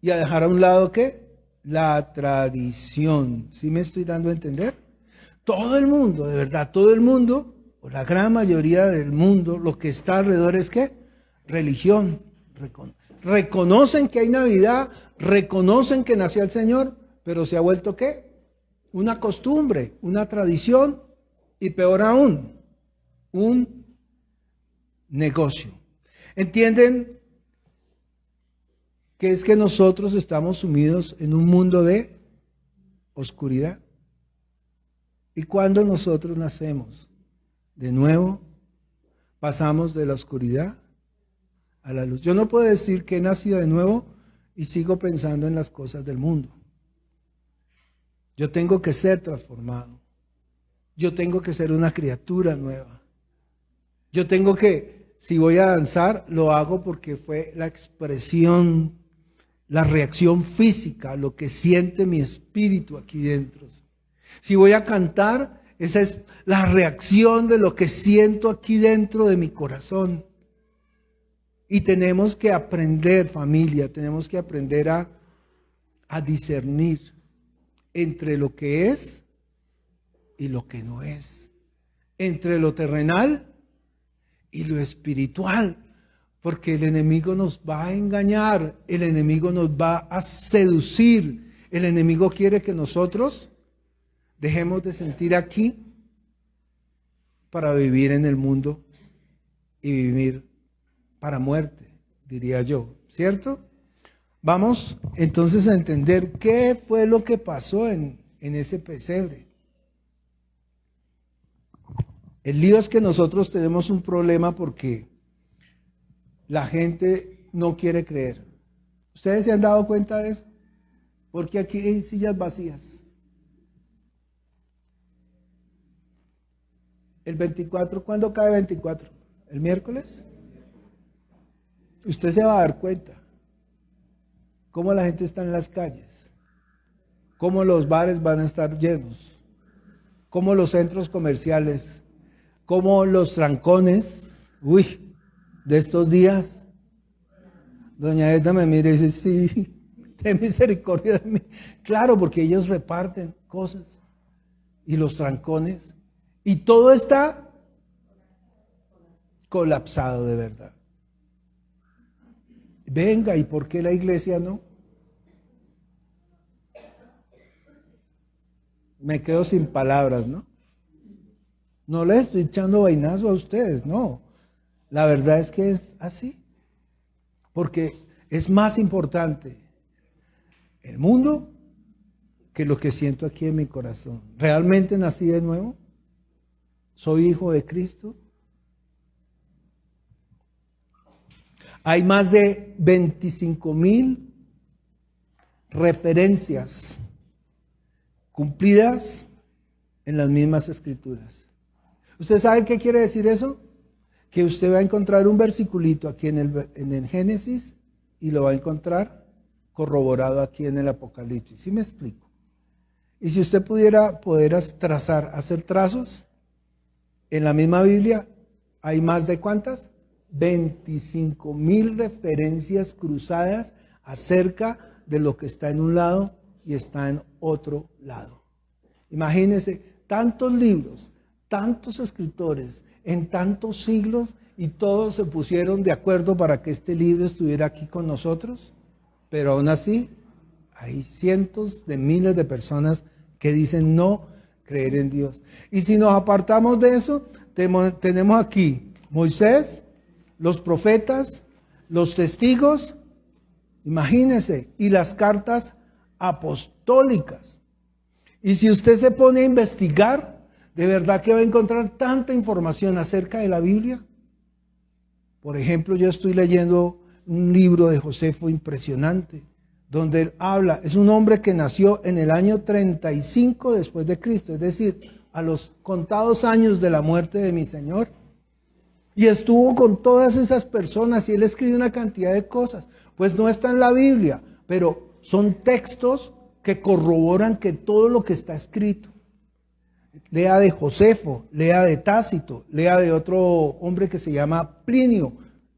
y a dejar a un lado ¿qué? La tradición. ¿Sí me estoy dando a entender? Todo el mundo, de verdad, todo el mundo, o la gran mayoría del mundo, lo que está alrededor es ¿qué? Religión. Reconocen que hay Navidad, reconocen que nació el Señor, pero se ha vuelto ¿qué? Una costumbre, una tradición y peor aún, un negocio. ¿Entienden? Que es que nosotros estamos sumidos en un mundo de oscuridad. Y cuando nosotros nacemos de nuevo, pasamos de la oscuridad a la luz. Yo no puedo decir que he nacido de nuevo y sigo pensando en las cosas del mundo. Yo tengo que ser transformado. Yo tengo que ser una criatura nueva. Yo tengo que, si voy a danzar, lo hago porque fue la expresión, la reacción física, lo que siente mi espíritu aquí dentro. Si voy a cantar, esa es la reacción de lo que siento aquí dentro de mi corazón. Y tenemos que aprender, familia, tenemos que aprender a discernir entre lo que es y lo que no es, entre lo terrenal y lo espiritual, porque el enemigo nos va a engañar, el enemigo nos va a seducir, el enemigo quiere que nosotros dejemos de sentir aquí para vivir en el mundo y vivir para muerte, diría yo, ¿cierto? Vamos entonces a entender qué fue lo que pasó en ese pesebre. El lío es que nosotros tenemos un problema porque la gente no quiere creer. ¿Ustedes se han dado cuenta de eso? Porque aquí hay sillas vacías. El 24, ¿cuándo cae 24? ¿El miércoles? Usted se va a dar cuenta cómo la gente está en las calles, cómo los bares van a estar llenos, cómo los centros comerciales, cómo los trancones, de estos días. Doña Edna me mira y dice, sí, ten misericordia de mí. Claro, porque ellos reparten cosas y los trancones y todo está colapsado de verdad. Venga, ¿y por qué la iglesia no? Me quedo sin palabras, ¿no? No les estoy echando vainazo a ustedes, no. La verdad es que es así. Porque es más importante el mundo que lo que siento aquí en mi corazón. ¿Realmente nací de nuevo? ¿Soy hijo de Cristo? Hay más de 25,000 referencias cumplidas en las mismas escrituras. ¿Usted sabe qué quiere decir eso? Que usted va a encontrar un versiculito aquí en el Génesis y lo va a encontrar corroborado aquí en el Apocalipsis. ¿Sí me explico? Y si usted pudiera trazar, hacer trazos, en la misma Biblia hay más de ¿cuántas? 25,000 referencias cruzadas acerca de lo que está en un lado y está en otro lado. Imagínense, tantos libros, tantos escritores, en tantos siglos, y todos se pusieron de acuerdo para que este libro estuviera aquí con nosotros, pero aún así hay cientos de miles de personas que dicen no creer en Dios. Y si nos apartamos de eso, tenemos aquí Moisés, los profetas, los testigos, imagínense, y las cartas apostólicas. Y si usted se pone a investigar, de verdad que va a encontrar tanta información acerca de la Biblia. Por ejemplo, yo estoy leyendo un libro de Josefo impresionante, donde él habla, es un hombre que nació en el año 35 después de Cristo, es decir, a los contados años de la muerte de mi Señor. Y estuvo con todas esas personas y él escribe una cantidad de cosas. Pues no está en la Biblia, pero son textos que corroboran que todo lo que está escrito. Lea de Josefo, lea de Tácito, lea de otro hombre que se llama Plinio,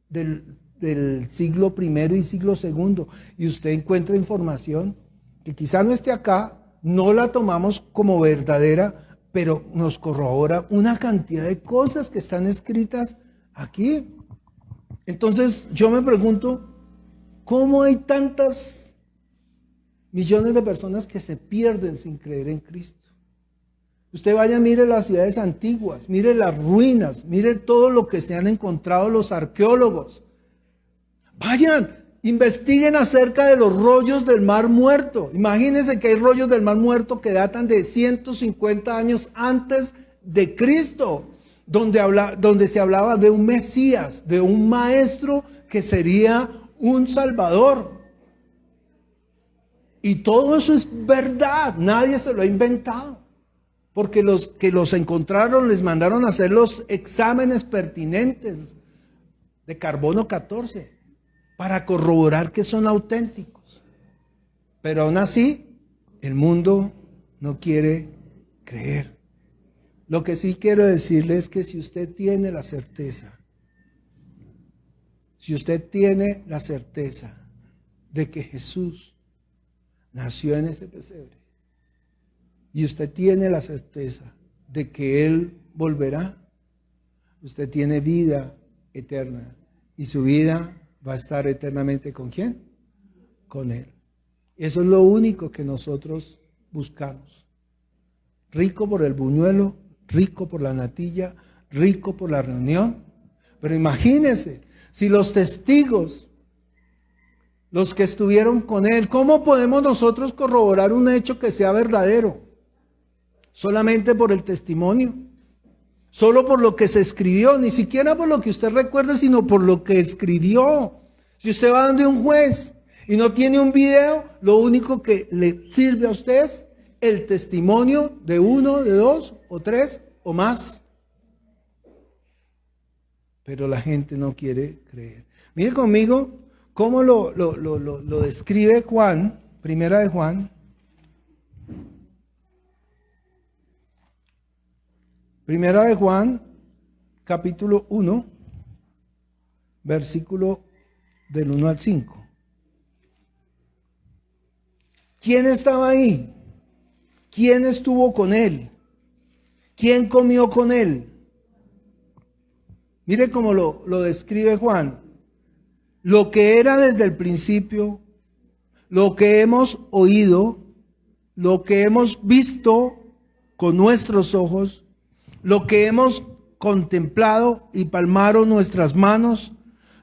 del siglo I y siglo II, y usted encuentra información que quizá no esté acá, no la tomamos como verdadera, pero nos corrobora una cantidad de cosas que están escritas aquí. Entonces yo me pregunto, ¿cómo hay tantas millones de personas que se pierden sin creer en Cristo? Usted vaya, mire las ciudades antiguas, mire las ruinas, mire todo lo que se han encontrado los arqueólogos. Vayan, investiguen acerca de los rollos del Mar Muerto. Imagínense que hay rollos del Mar Muerto que datan de 150 años antes de Cristo, donde se hablaba de un Mesías, de un maestro que sería un Salvador. Y todo eso es verdad, nadie se lo ha inventado. Porque los que los encontraron les mandaron a hacer los exámenes pertinentes de carbono 14 para corroborar que son auténticos. Pero aún así, el mundo no quiere creer. Lo que sí quiero decirle es que si usted tiene la certeza, de que Jesús nació en ese pesebre, y usted tiene la certeza de que Él volverá, usted tiene vida eterna. Y su vida va a estar eternamente ¿con quién? Con Él. Eso es lo único que nosotros buscamos. Rico por el buñuelo, rico por la natilla, rico por la reunión. Pero imagínense, si los testigos los que estuvieron con él. ¿Cómo podemos nosotros corroborar un hecho que sea verdadero? Solamente por el testimonio, solo por lo que se escribió, ni siquiera por lo que usted recuerde, sino por lo que escribió. Si usted va donde un juez y no tiene un video, lo único que le sirve a usted es el testimonio de uno, de dos o tres o más. Pero la gente no quiere creer. Mire conmigo cómo lo describe Juan, primera de Juan. Primera de Juan, capítulo 1, versículo del 1 al 5. ¿Quién estaba ahí? ¿Quién estuvo con él? ¿Quién comió con él? Mire cómo lo describe Juan. Lo que era desde el principio, lo que hemos oído, lo que hemos visto con nuestros ojos, lo que hemos contemplado y palmaron nuestras manos,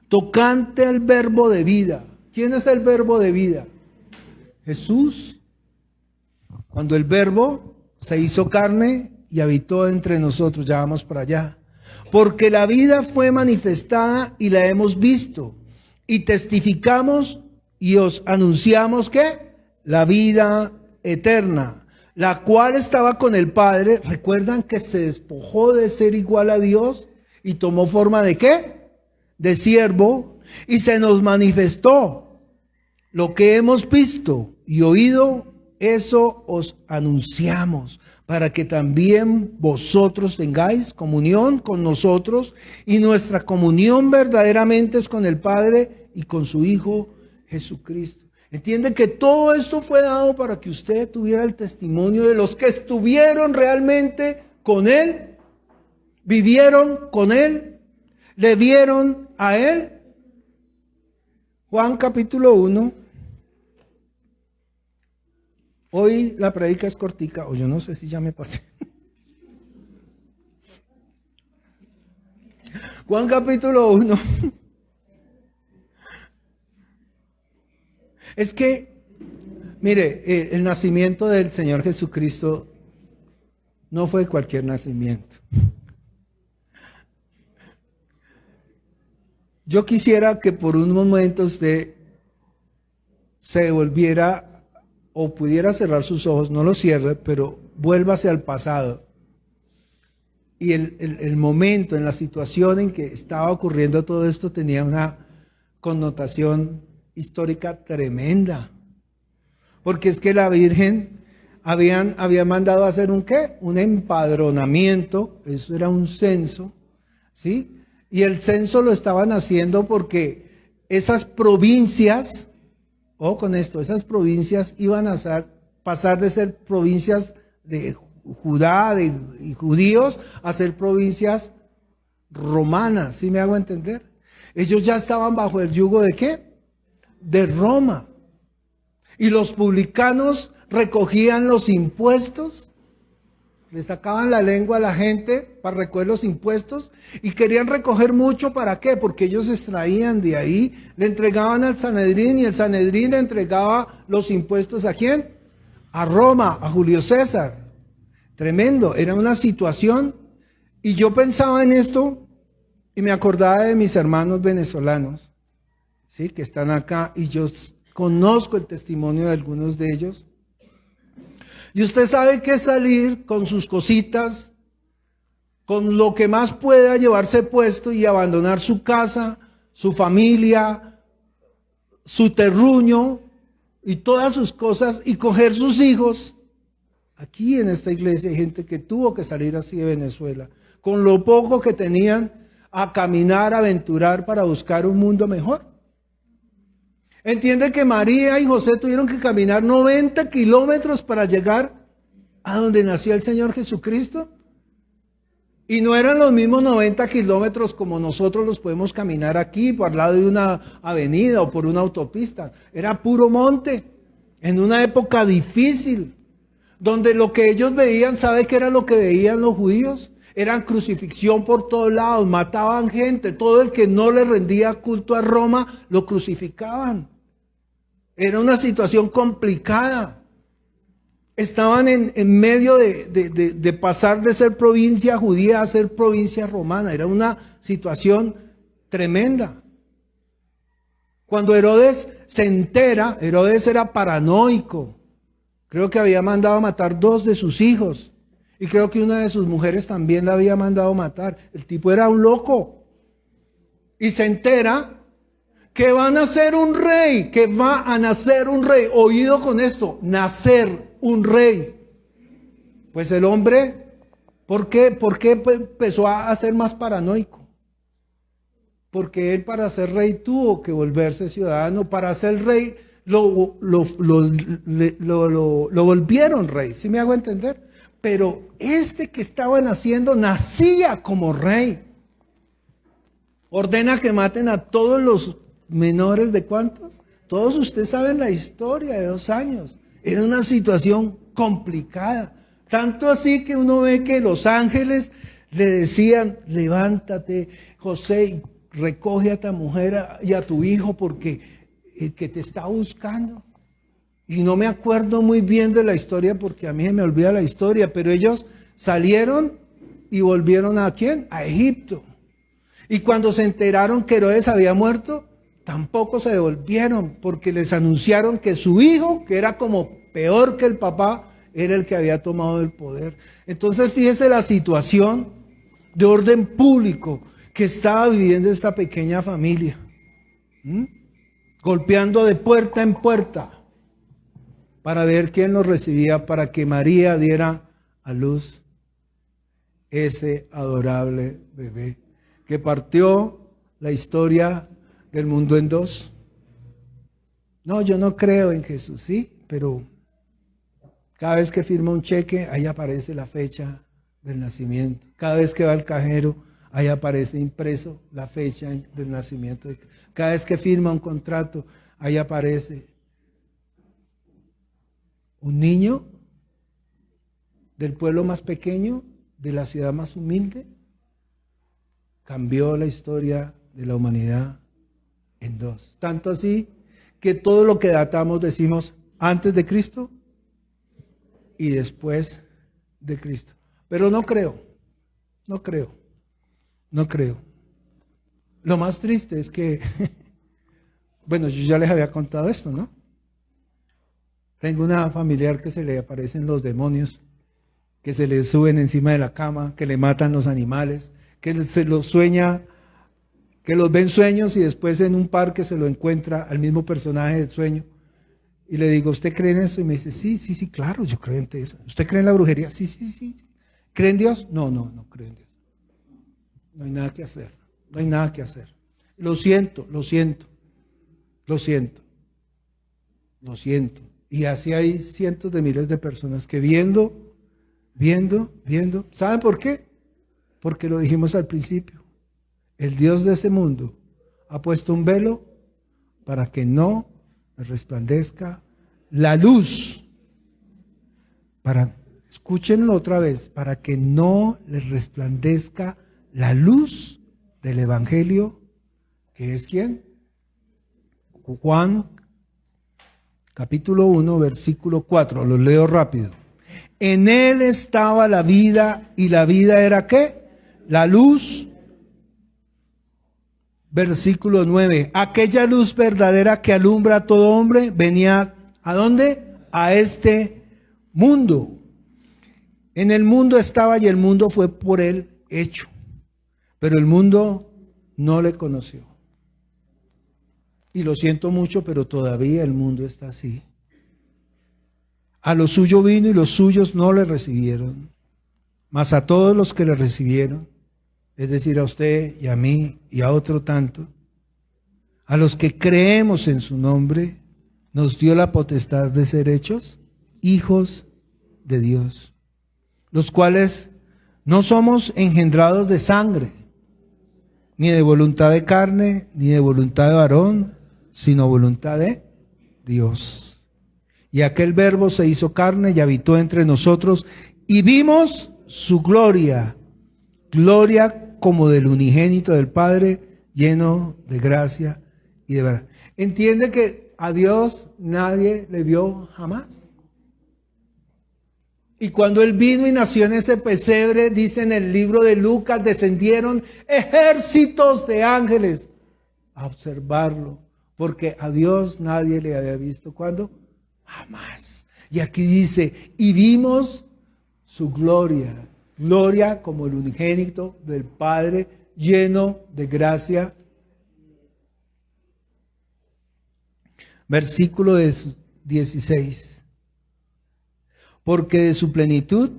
tocante al verbo de vida. ¿Quién es el verbo de vida? Jesús. Cuando el verbo se hizo carne y habitó entre nosotros, ya vamos para allá. Porque la vida fue manifestada y la hemos visto, y testificamos y os anunciamos que la vida eterna, la cual estaba con el Padre. ¿Recuerdan que se despojó de ser igual a Dios y tomó forma de qué? De siervo, y se nos manifestó. Lo que hemos visto y oído, eso os anunciamos, para que también vosotros tengáis comunión con nosotros, y nuestra comunión verdaderamente es con el Padre y con su Hijo Jesucristo. Entiende que todo esto fue dado para que usted tuviera el testimonio de los que estuvieron realmente con Él, vivieron con Él, le vieron a Él. Juan capítulo 1. Hoy la predica es cortica, o yo no sé si ya me pasé. Juan capítulo 1. Es que, mire, el nacimiento del Señor Jesucristo no fue cualquier nacimiento. Yo quisiera que por un momento usted se volviera o pudiera cerrar sus ojos, no los cierre, pero vuélvase al pasado. Y el momento, en la situación en que estaba ocurriendo todo esto, tenía una connotación histórica tremenda. Porque es que la Virgen había mandado a hacer un ¿qué? Un empadronamiento, eso era un censo, ¿sí? Y el censo lo estaban haciendo porque esas provincias, con esto, esas provincias iban a pasar de ser provincias de Judá, de judíos, a ser provincias romanas, ¿sí me hago entender? Ellos ya estaban bajo el yugo ¿de qué? De Roma. Y los publicanos recogían los impuestos, le sacaban la lengua a la gente para recoger los impuestos y querían recoger mucho. ¿Para qué? Porque ellos extraían de ahí, le entregaban al Sanedrín y el Sanedrín le entregaba los impuestos ¿a quién? A Roma, a Julio César. Tremendo, era una situación. Y yo pensaba en esto y me acordaba de mis hermanos venezolanos, ¿sí? Que están acá, y yo conozco el testimonio de algunos de ellos. Y usted sabe que salir con sus cositas, con lo que más pueda llevarse puesto y abandonar su casa, su familia, su terruño y todas sus cosas y coger sus hijos. Aquí en esta iglesia hay gente que tuvo que salir así de Venezuela, con lo poco que tenían, a caminar, a aventurar para buscar un mundo mejor. Entiende que María y José tuvieron que caminar 90 kilómetros para llegar a donde nació el Señor Jesucristo. Y no eran los mismos 90 kilómetros como nosotros los podemos caminar aquí por al lado de una avenida o por una autopista. Era puro monte, en una época difícil, donde lo que ellos veían, ¿sabe qué era lo que veían los judíos? Eran crucifixión por todos lados, mataban gente, todo el que no le rendía culto a Roma lo crucificaban. Era una situación complicada. Estaban en medio de pasar de ser provincia judía a ser provincia romana. Era una situación tremenda. Cuando Herodes se entera, Herodes era paranoico. Creo que había mandado a matar 2 de sus hijos. Y creo que una de sus mujeres también la había mandado matar. El tipo era un loco. Y se entera que va a nacer un rey, que va a nacer un rey. Oído con esto, nacer un rey. Pues el hombre, ¿por qué empezó a ser más paranoico? Porque él para ser rey tuvo que volverse ciudadano. Para ser rey lo volvieron rey. ¿Sí me hago entender? Pero este que estaba naciendo nacía como rey. Ordena que maten a todos los menores de ¿cuántos? Todos ustedes saben la historia de 2 años. Era una situación complicada. Tanto así que uno ve que los ángeles le decían, levántate, José, y recoge a tu mujer y a tu hijo porque el que te está buscando. Y no me acuerdo muy bien de la historia porque a mí se me olvida la historia, pero ellos salieron y volvieron ¿a quién? A Egipto. Y cuando se enteraron que Herodes había muerto, tampoco se devolvieron porque les anunciaron que su hijo, que era como peor que el papá, era el que había tomado el poder. Entonces fíjese la situación de orden público que estaba viviendo esta pequeña familia. Golpeando de puerta en puerta para ver quién los recibía, para que María diera a luz ese adorable bebé que partió la historia del mundo en 2. No, yo no creo en Jesús, sí, pero cada vez que firma un cheque, ahí aparece la fecha del nacimiento. Cada vez que va al cajero, ahí aparece impreso la fecha del nacimiento. Cada vez que firma un contrato, ahí aparece. Un niño del pueblo más pequeño, de la ciudad más humilde, cambió la historia de la humanidad en 2. Tanto así que todo lo que datamos decimos antes de Cristo y después de Cristo. Pero no creo. Lo más triste es que, bueno, yo ya les había contado esto, ¿no? Tengo una familiar que se le aparecen los demonios, que se le suben encima de la cama, que le matan los animales, que se los sueña, que los ve en sueños y después en un parque se lo encuentra al mismo personaje del sueño. Y le digo, ¿usted cree en eso? Y me dice, sí, claro, yo creo en eso. ¿Usted cree en la brujería? Sí. ¿Cree en Dios? No creo en Dios. No hay nada que hacer. Lo siento. Y así hay cientos de miles de personas que viendo. ¿Saben por qué? Porque lo dijimos al principio. El Dios de este mundo ha puesto un velo para que no resplandezca la luz. Escúchenlo otra vez, para que no les resplandezca la luz del Evangelio, que es ¿quién? Juan capítulo 1, versículo 4, lo leo rápido. En él estaba la vida y la vida era ¿qué? La luz. Versículo 9, aquella luz verdadera que alumbra a todo hombre venía ¿a dónde? A este mundo. En el mundo estaba y el mundo fue por él hecho, pero el mundo no le conoció. Y lo siento mucho, pero todavía el mundo está así. A lo suyo vino y los suyos no le recibieron, mas a todos los que le recibieron, es decir, a usted y a mí y a otro tanto, a los que creemos en su nombre, nos dio la potestad de ser hechos hijos de Dios, los cuales no somos engendrados de sangre, ni de voluntad de carne, ni de voluntad de varón, sino voluntad de Dios. Y aquel verbo se hizo carne y habitó entre nosotros, y vimos su gloria, gloria como del unigénito del Padre, lleno de gracia y de verdad. Entiende que a Dios nadie le vio jamás. Y cuando Él vino y nació en ese pesebre, dice en el libro de Lucas, descendieron ejércitos de ángeles a observarlo. Porque a Dios nadie le había visto. ¿Cuándo? Jamás. Y aquí dice, y vimos su gloria. Gloria como el unigénito del Padre, lleno de gracia. Versículo 16. Porque de su plenitud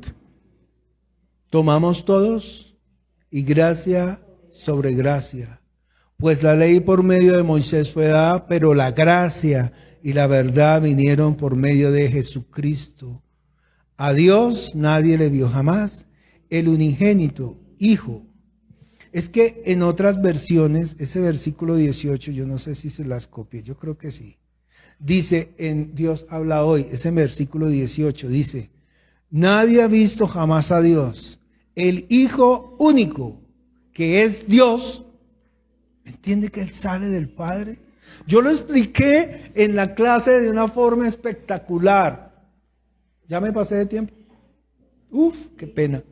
tomamos todos y gracia sobre gracia. Pues la ley por medio de Moisés fue dada, pero la gracia y la verdad vinieron por medio de Jesucristo. A Dios nadie le vio jamás, el unigénito, Hijo. Es que en otras versiones, ese versículo 18, yo no sé si se las copié, yo creo que sí. Dice en Dios habla hoy, ese versículo 18, dice, nadie ha visto jamás a Dios, el Hijo único, que es Dios. ¿Entiende que Él sale del Padre? Yo lo expliqué en la clase de una forma espectacular. ¿Ya me pasé de tiempo? Uf, qué pena.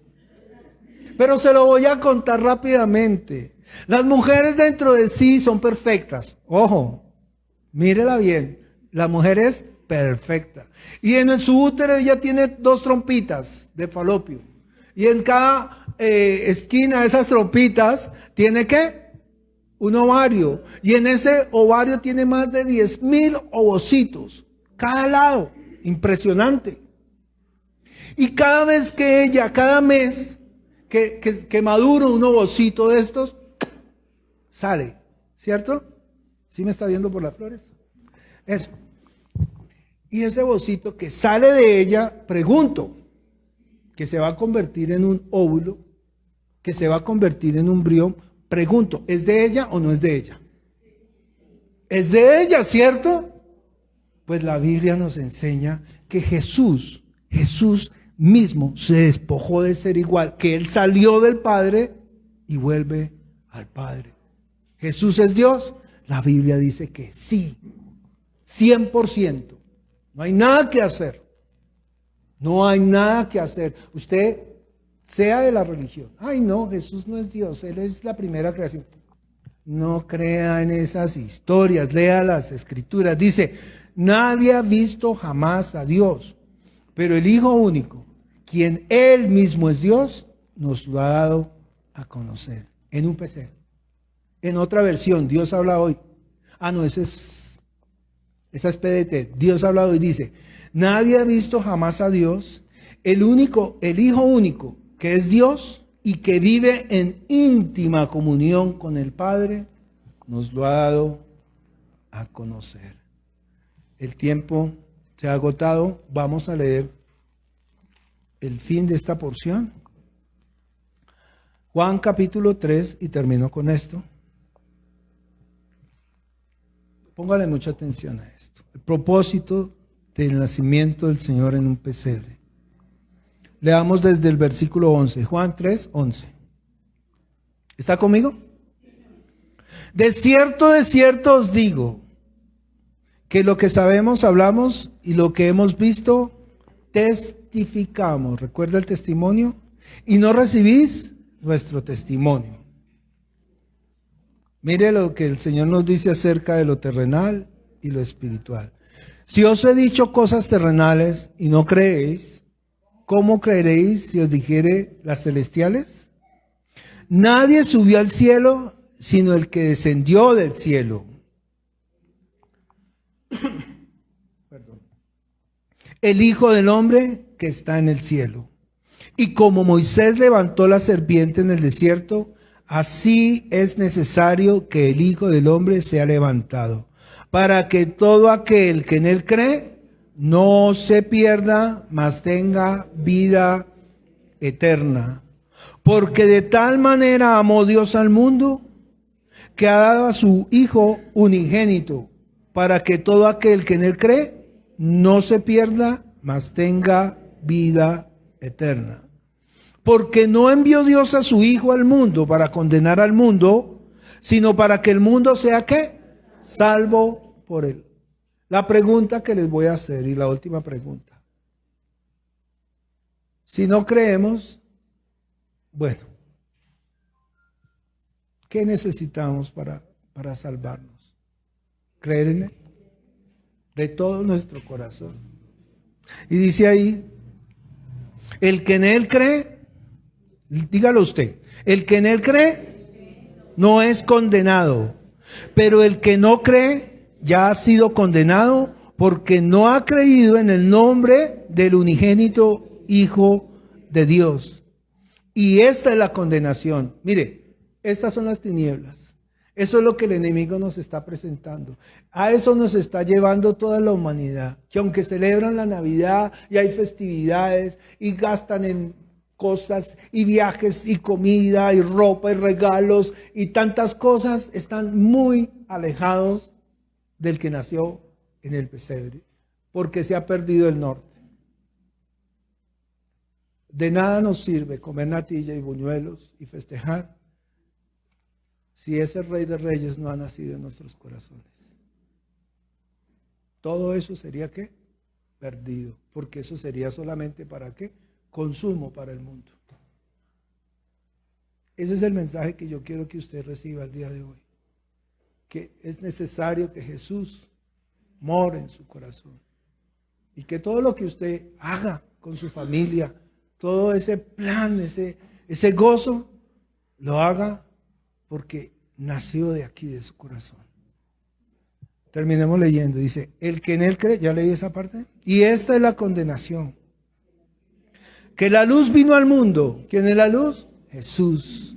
Pero se lo voy a contar rápidamente. Las mujeres dentro de sí son perfectas. Ojo, mírela bien. La mujer es perfecta. Y en su útero ella tiene 2 trompitas de falopio. Y en cada esquina de esas trompitas tiene ¿qué? Un ovario. Y en ese ovario tiene más de 10,000 ovocitos. Cada lado. Impresionante. Y cada vez que ella, cada mes que madura un ovocito de estos, sale. ¿Cierto? ¿Sí me está viendo por las flores? Eso. Y ese ovocito que sale de ella, pregunto, que se va a convertir en un óvulo, que se va a convertir en un embrión, pregunto, ¿es de ella o no es de ella? Es de ella, ¿cierto? Pues la Biblia nos enseña que Jesús mismo se despojó de ser igual, que Él salió del Padre y vuelve al Padre. ¿Jesús es Dios? La Biblia dice que sí, 100%. No hay nada que hacer. No hay nada que hacer. Usted sea de la religión. Ay, no, Jesús no es Dios, Él es la primera creación. No crea en esas historias, lea las Escrituras. Dice, nadie ha visto jamás a Dios, pero el Hijo único, quien Él mismo es Dios, nos lo ha dado a conocer en un PC. En otra versión, Dios habla hoy. Ah, no, esa es PDT. Dios habla hoy, dice, nadie ha visto jamás a Dios, el Hijo único, que es Dios y que vive en íntima comunión con el Padre, nos lo ha dado a conocer. El tiempo se ha agotado. Vamos a leer el fin de esta porción. Juan capítulo 3, y termino con esto. Póngale mucha atención a esto. El propósito del nacimiento del Señor en un pesebre. Leamos desde el versículo 11. Juan 3, 11. ¿Está conmigo? De cierto os digo, que lo que sabemos hablamos y lo que hemos visto testificamos. ¿Recuerda el testimonio? Y no recibís nuestro testimonio. Mire lo que el Señor nos dice acerca de lo terrenal y lo espiritual. Si os he dicho cosas terrenales y no creéis, ¿cómo creeréis si os dijere las celestiales? Nadie subió al cielo sino el que descendió del cielo. El Hijo del Hombre que está en el cielo. Y como Moisés levantó la serpiente en el desierto, así es necesario que el Hijo del Hombre sea levantado, para que todo aquel que en él cree no se pierda, mas tenga vida eterna. Porque de tal manera amó Dios al mundo, que ha dado a su Hijo unigénito, para que todo aquel que en él cree no se pierda, mas tenga vida eterna. Porque no envió Dios a su Hijo al mundo para condenar al mundo, sino para que el mundo sea ¿qué? Salvo por él. La pregunta que les voy a hacer, y la última pregunta. Si no creemos, bueno, ¿qué necesitamos para salvarnos? Creer en Él de todo nuestro corazón. Y dice ahí, el que en Él cree, dígalo usted, el que en Él cree no es condenado, pero el que no cree ya ha sido condenado porque no ha creído en el nombre del unigénito Hijo de Dios. Y esta es la condenación. Mire, estas son las tinieblas. Eso es lo que el enemigo nos está presentando. A eso nos está llevando toda la humanidad. Que aunque celebran la Navidad y hay festividades y gastan en cosas y viajes y comida y ropa y regalos y tantas cosas, están muy alejados del que nació en el pesebre. Porque se ha perdido el norte. De nada nos sirve comer natilla y buñuelos y festejar si ese Rey de Reyes no ha nacido en nuestros corazones. Todo eso sería ¿qué? Perdido, porque eso sería solamente ¿para qué? Consumo para el mundo. Ese es el mensaje que yo quiero que usted reciba el día de hoy. Que es necesario que Jesús more en su corazón. Y que todo lo que usted haga con su familia, todo ese plan, ese gozo, lo haga porque nació de aquí, de su corazón. Terminemos leyendo. Dice, el que en Él cree, ¿ya leí esa parte? Y esta es la condenación. Que la luz vino al mundo. ¿Quién es la luz? Jesús.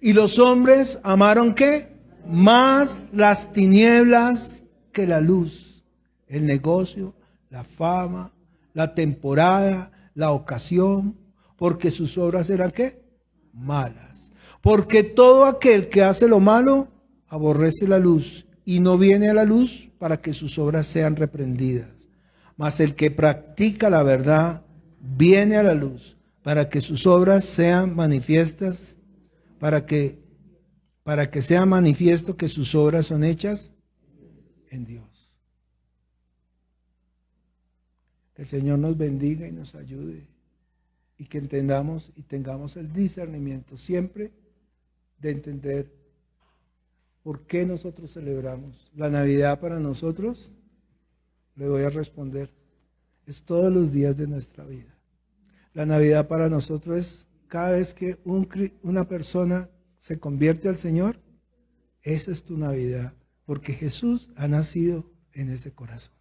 Y los hombres amaron ¿qué? Más las tinieblas que la luz. El negocio, la fama, la temporada, la ocasión, porque sus obras eran ¿qué? Malas. Porque todo aquel que hace lo malo aborrece la luz y no viene a la luz para que sus obras sean reprendidas. Mas el que practica la verdad viene a la luz para que sus obras sean manifiestas, para que sea manifiesto que sus obras son hechas en Dios. Que el Señor nos bendiga y nos ayude y que entendamos y tengamos el discernimiento siempre de entender por qué nosotros celebramos. La Navidad para nosotros, le voy a responder, es todos los días de nuestra vida. La Navidad para nosotros es cada vez que una persona se convierte al Señor, esa es tu Navidad, porque Jesús ha nacido en ese corazón.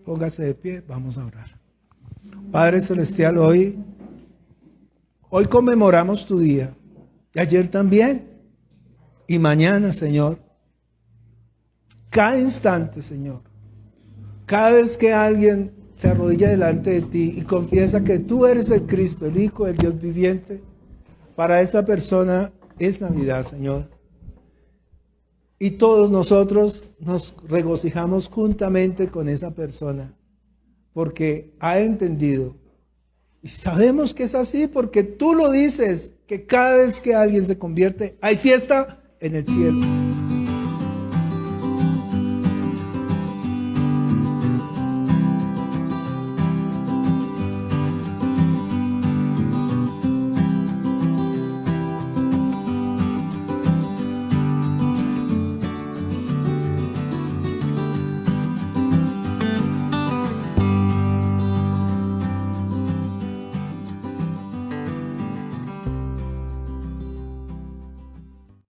Póngase de pie, vamos a orar. Padre Celestial, hoy conmemoramos tu día. Y ayer también. Y mañana, Señor. Cada instante, Señor. Cada vez que alguien se arrodilla delante de ti y confiesa que tú eres el Cristo, el Hijo del Dios viviente, para esa persona es Navidad, Señor. Y todos nosotros nos regocijamos juntamente con esa persona, porque ha entendido. Y sabemos que es así porque tú lo dices, que cada vez que alguien se convierte, hay fiesta en el cielo.